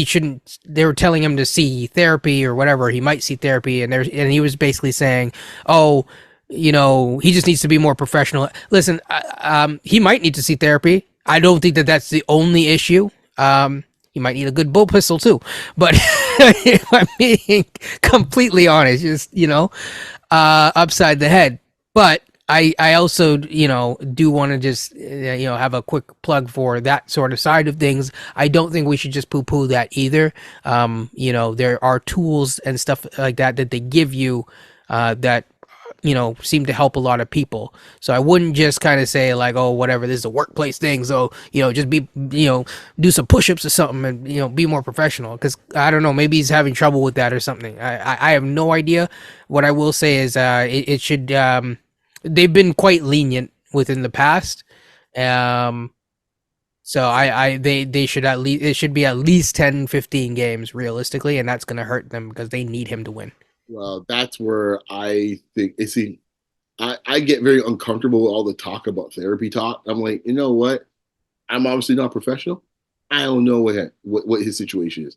shouldn't. They were telling him to see therapy or whatever. He might see therapy, and he was basically saying, oh, he just needs to be more professional. Listen, he might need to see therapy. I don't think that that's the only issue. He might need a good bull pistol too, but if I'm being completely honest, just upside the head. But I also do want to just have a quick plug for that sort of side of things. I don't think we should just poo-poo that either. There are tools and stuff like that they give you that seem to help a lot of people. So I wouldn't just kind of say like, oh, whatever, this is a workplace thing. So, just be, do some push-ups or something and, be more professional. Cause I don't know, maybe he's having trouble with that or something. I have no idea. What I will say is, it should, they've been quite lenient within the past. So they should it should be at least 10, 15 games realistically. And that's going to hurt them because they need him to win. Well, that's where I think I get very uncomfortable with all the talk about therapy talk. I'm like, you know what? I'm obviously not professional. I don't know what his situation is.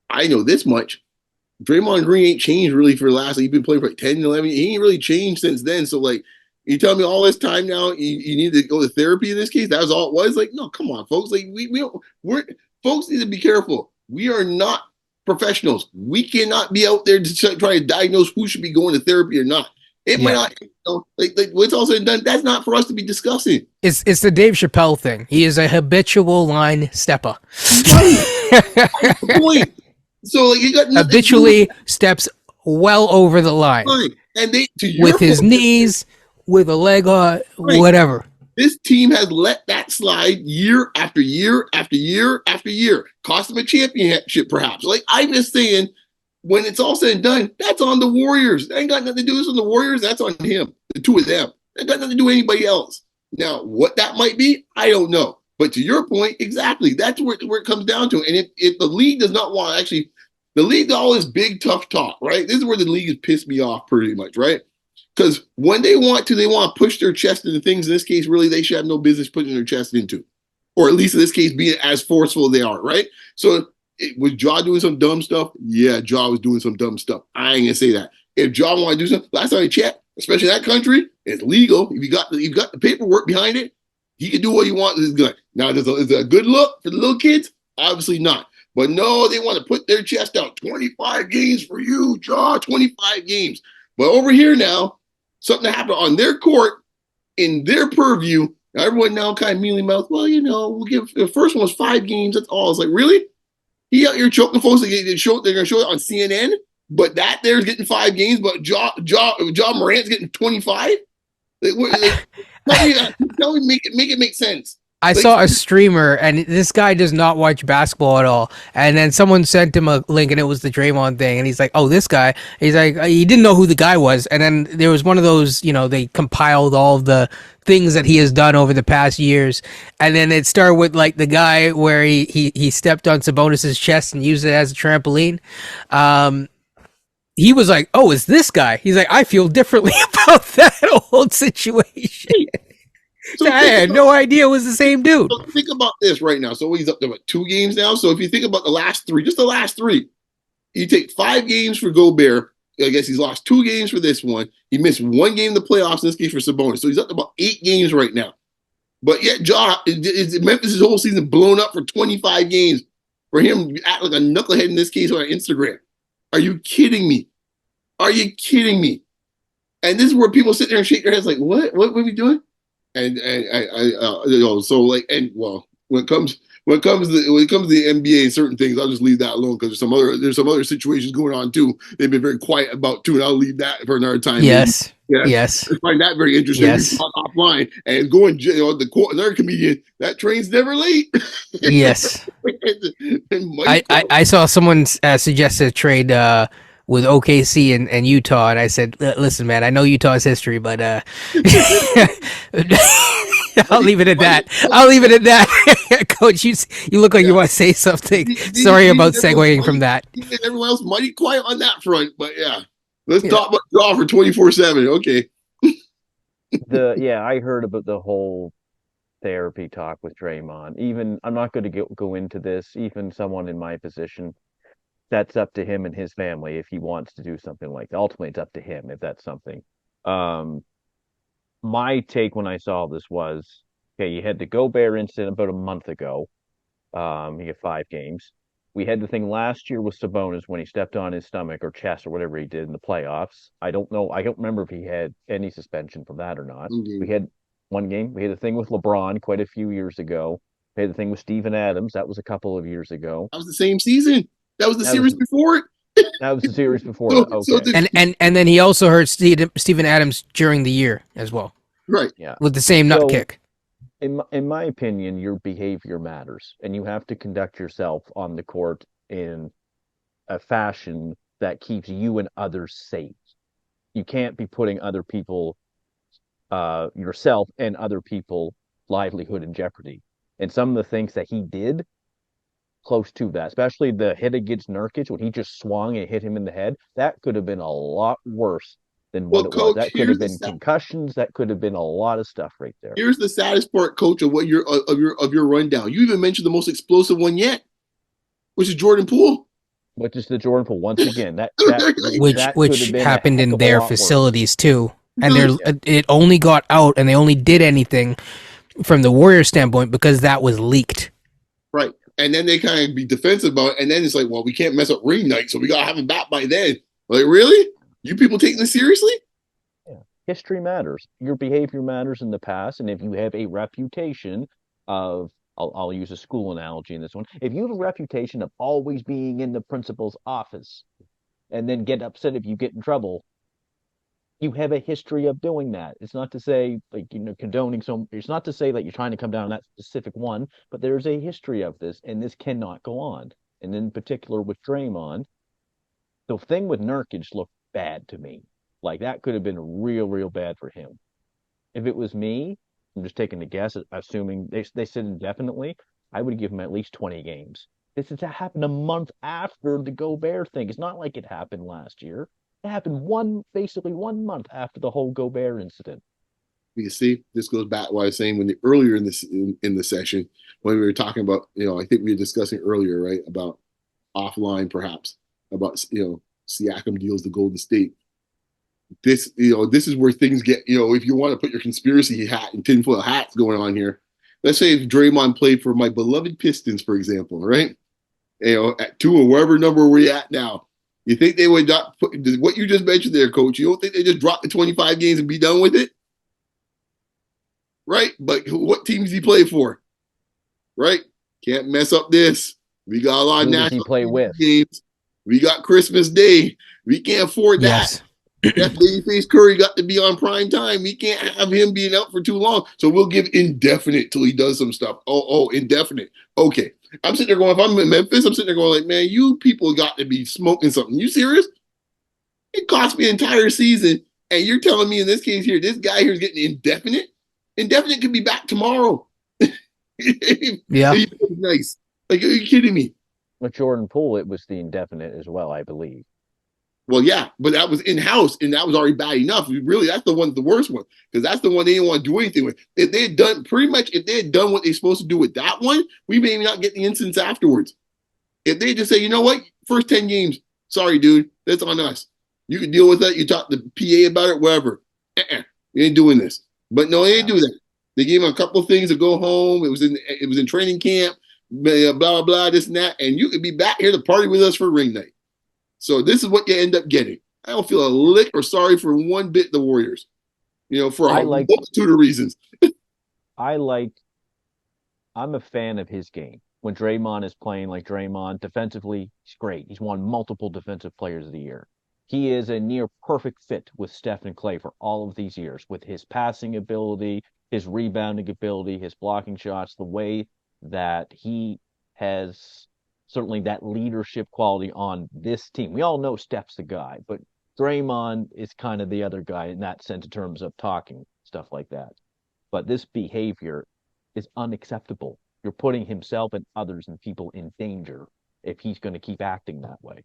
I know this much. Draymond Green ain't changed really for the last, he's been playing for like 10, 11. He ain't really changed since then. So like, you tell me all this time now, you need to go to therapy in this case? That was all it was? Like, no, come on, folks. Like folks need to be careful. We are not professionals. We cannot be out there to try to diagnose who should be going to therapy or not. It might not, like what's all said and done, that's not for us to be discussing. It's the Dave Chappelle thing. He is a habitual line stepper. Point. So like, he got habitually steps well over the line. Right. And with his knees, with a leg on, whatever. This team has let that slide year after year after year after year. Cost them a championship, perhaps. Like, I'm just saying, when it's all said and done, that's on the Warriors. That ain't got nothing to do with this on the Warriors. That's on him, the two of them. That got nothing to do with anybody else. Now, what that might be, I don't know. But to your point, exactly, that's where it comes down to. And if the league does not want, actually, the league does all this big, tough talk, right? This is where the league has pissed me off pretty much, right? Because when they want to push their chest into things. In this case, really, they should have no business putting their chest into, or at least in this case, being as forceful as they are, right? So, was Ja doing some dumb stuff? Yeah, Ja was doing some dumb stuff. I ain't gonna say that. If Ja want to do something, last time I checked, especially in that country, it's legal. If you got the paperwork behind it, he can do what he wants with his gun. Now, is it a good look for the little kids? Obviously not. But no, they want to put their chest out. 25 games for you, Ja. 25 games. But over here now, something happened on their court, in their purview. Everyone now kind of mealy mouth. Well, we'll give the first one was 5 games. That's all. It's like, really? He out here choking folks. They're going to show it on CNN. But that there's getting 5 games. But Ja Morant's getting 25. Tell me, make it make sense. I saw a streamer, and this guy does not watch basketball at all. And then someone sent him a link, and it was the Draymond thing. And he's like, "Oh, this guy." He's like, he didn't know who the guy was. And then there was one of those, they compiled all of the things that he has done over the past years. And then it started with like the guy where he stepped on Sabonis's chest and used it as a trampoline. He was like, "Oh, it's this guy." He's like, "I feel differently about that whole situation." So I had no idea it was the same dude. So think about this right now. So he's up to 2 games now. So if you think about the last 3, just the last 3, you take 5 games for Gobert. I guess he's lost 2 games for this one. He missed 1 game in the playoffs in this case for Sabonis. So he's up to about 8 games right now. But yet, Memphis' whole season blown up for 25 games for him to act like a knucklehead in this case on Instagram. Are you kidding me? Are you kidding me? And this is where people sit there and shake their heads like, what are we doing? And when it comes when it comes to the NBA and certain things, I'll just leave that alone because there's some other situations going on too. They've been very quiet about too, and I'll leave that for another time. Yes. Maybe. Yeah, Yes. I find that very interesting. Yes. We talk offline and going, another comedian. That train's never late. Yes. And I saw someone suggest a trade with OKC and Utah, and I said, "Listen, man, I know Utah's history, but I'll leave it at that. I'll leave it at that." Coach, you look like you want to say something. Sorry about segueing from that. Everyone else mighty quiet on that front, but yeah, let's talk about draw for 24/7. Okay. I heard about the whole therapy talk with Draymond. Even I'm not going to go into this. Even someone in my position, that's up to him and his family if he wants to do something like that. Ultimately, it's up to him if that's something. My take when I saw this was, okay, you had the Gobert incident about a month ago. He had 5 games. We had the thing last year with Sabonis when he stepped on his stomach or chest or whatever he did in the playoffs. I don't know. I don't remember if he had any suspension from that or not. Mm-hmm. We had 1 game. We had the thing with LeBron quite a few years ago. We had the thing with Steven Adams. That was a couple of years ago. That was the same season. That was the series before it. That was the series before that. Okay. And then he also hurt Steven Adams during the year as well. Right. Yeah. With the same nut kick. In my opinion, your behavior matters, and you have to conduct yourself on the court in a fashion that keeps you and others safe. You can't be putting other people, yourself and other people, livelihood in jeopardy. And some of the things that he did, close to that, especially the hit against Nurkic when he just swung and hit him in the head, that could have been a lot worse than what it was. That could have been concussions. That could have been a lot of stuff right there. Here's the saddest part, Coach, of what your rundown. You even mentioned the most explosive one yet, which is Jordan Poole. Which is the Jordan Poole once again. Which happened in their facilities too, and it only got out, and they only did anything from the Warriors standpoint because that was leaked. Right, and then they kind of be defensive about it, and then it's like, well, we can't mess up ring night, so we gotta have him back by then. Like, really? You people taking this seriously? Yeah. History matters. Your behavior matters in the past, and if you have a reputation of, I'll use a school analogy in this one. If you have a reputation of always being in the principal's office and then get upset if you get in trouble, you have a history of doing that. It's not to say condoning it's not to say that you're trying to come down on that specific one, but there's a history of this, and this cannot go on. And in particular with Draymond, the thing with Nurkic looked bad to me. Like, that could have been real bad for him. If it was me, I'm just taking a guess, assuming they said indefinitely, I would give him at least 20 games. This has happened a month after the Gobert thing. It's not like it happened last year. It happened basically 1 month after the whole Gobert incident. You see, this goes back to what I was saying earlier in the session when we were talking about, I think we were discussing earlier, right, about offline perhaps, about, Siakam deals to Golden State. This is where things get, if you want to put your conspiracy hat and tinfoil hats going on here. Let's say if Draymond played for my beloved Pistons, for example, right? At 2 or wherever number we're at now, you think they would not put what you just mentioned there, Coach? You don't think they just drop the 25 games and be done with it? Right? But what teams he play for? Right? Can't mess up this. We got a lot of national games. We got Christmas Day. We can't afford that. That babyface Curry got to be on prime time. We can't have him being out for too long. So we'll give indefinite till he does some stuff. Oh, indefinite. Okay. I'm sitting there going, if I'm in Memphis, I'm sitting there going like, man, you people got to be smoking something. You serious? It cost me an entire season. And you're telling me in this case here, this guy here is getting indefinite? Indefinite could be back tomorrow. Yeah. Nice. Like, are you kidding me? With Jordan Poole, it was the indefinite as well, I believe. Well, yeah, but that was in-house, and that was already bad enough. Really, that's the worst one, because that's the one they didn't want to do anything with. If they had done what they're supposed to do with that one, we may not get the incidents afterwards. If they just say, you know what, first 10 games, sorry, dude, that's on us. You can deal with that. You talk to PA about it, whatever. We ain't doing this. But no, they didn't do that. They gave him a couple of things to go home. It was in training camp, blah, blah, blah, this and that, and you could be back here to party with us for ring night. So this is what you end up getting. I don't feel a lick or sorry for one bit the Warriors, for a multitude of reasons. I'm a fan of his game. when Draymond is playing like Draymond. Defensively, he's great. He's won multiple Defensive Players of the Year. He is a near perfect fit with Steph and Clay for all of these years, with his passing ability, his rebounding ability, his blocking shots, the way that he has certainly that leadership quality on this team. We all know Steph's the guy, but Draymond is kind of the other guy in that sense in terms of talking, stuff like that. But this behavior is unacceptable. You're putting himself and others and people in danger if he's going to keep acting that way.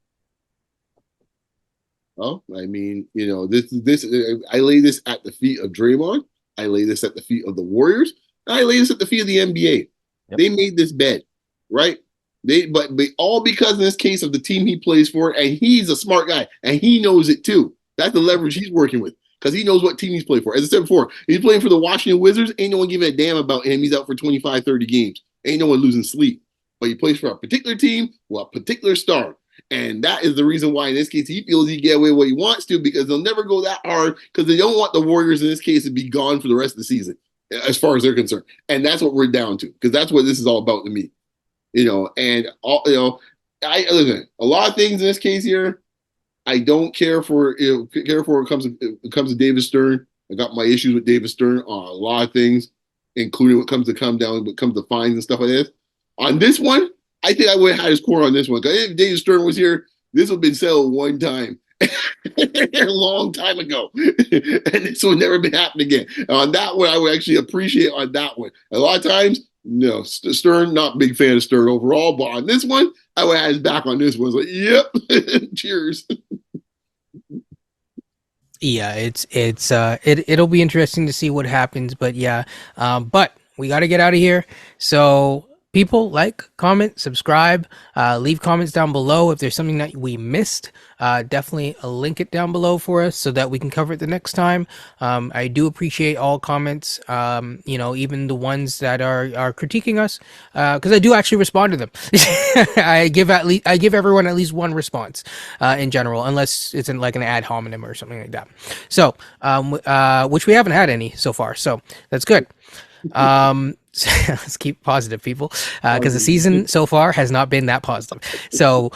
Well, I mean, this I lay this at the feet of Draymond. I lay this at the feet of the Warriors. I lay this at the feet of the NBA. Yep. They made this bed, right? But all because in this case of the team he plays for, and he's a smart guy, and he knows it too. That's the leverage he's working with because he knows what team he's playing for. As I said before, he's playing for the Washington Wizards. Ain't no one giving a damn about him. He's out for 25, 30 games. Ain't no one losing sleep. But he plays for a particular team with a particular star. And that is the reason why, in this case, he feels he can get away with what he wants to, because they'll never go that hard because they don't want the Warriors, in this case, to be gone for the rest of the season, as far as they're concerned. And that's what we're down to, because that's what this is all about to me. I listen, a lot of things in this case here, I don't care for. Care for when it comes to David Stern. I got my issues with David Stern on a lot of things, including when it comes to fines and stuff like this. On this one, I think I would have had his core on this one. Because if David Stern was here, this would have been settled one time. A long time ago. And this would never been happening again. And on that one, I would actually appreciate on that one. A lot of times, no, Stern, not a big fan of Stern overall, but on this one, I would have his back on this one. It's like, yep, cheers. Yeah, it'll be interesting to see what happens, but yeah, but we got to get out of here. So people, like, comment, subscribe, leave comments down below if there's something that we missed. Definitely link it down below for us so that we can cover it the next time. I do appreciate all comments, even the ones that are critiquing us, because I do actually respond to them. I give everyone at least one response in general, unless it's in like an ad hominem or something like that. So, which we haven't had any so far, so that's good. Let's keep positive, people, because the season so far has not been that positive. So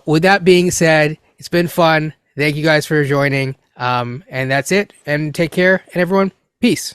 with that being said, it's been fun. Thank you guys for joining, and that's it, and take care, and everyone, peace.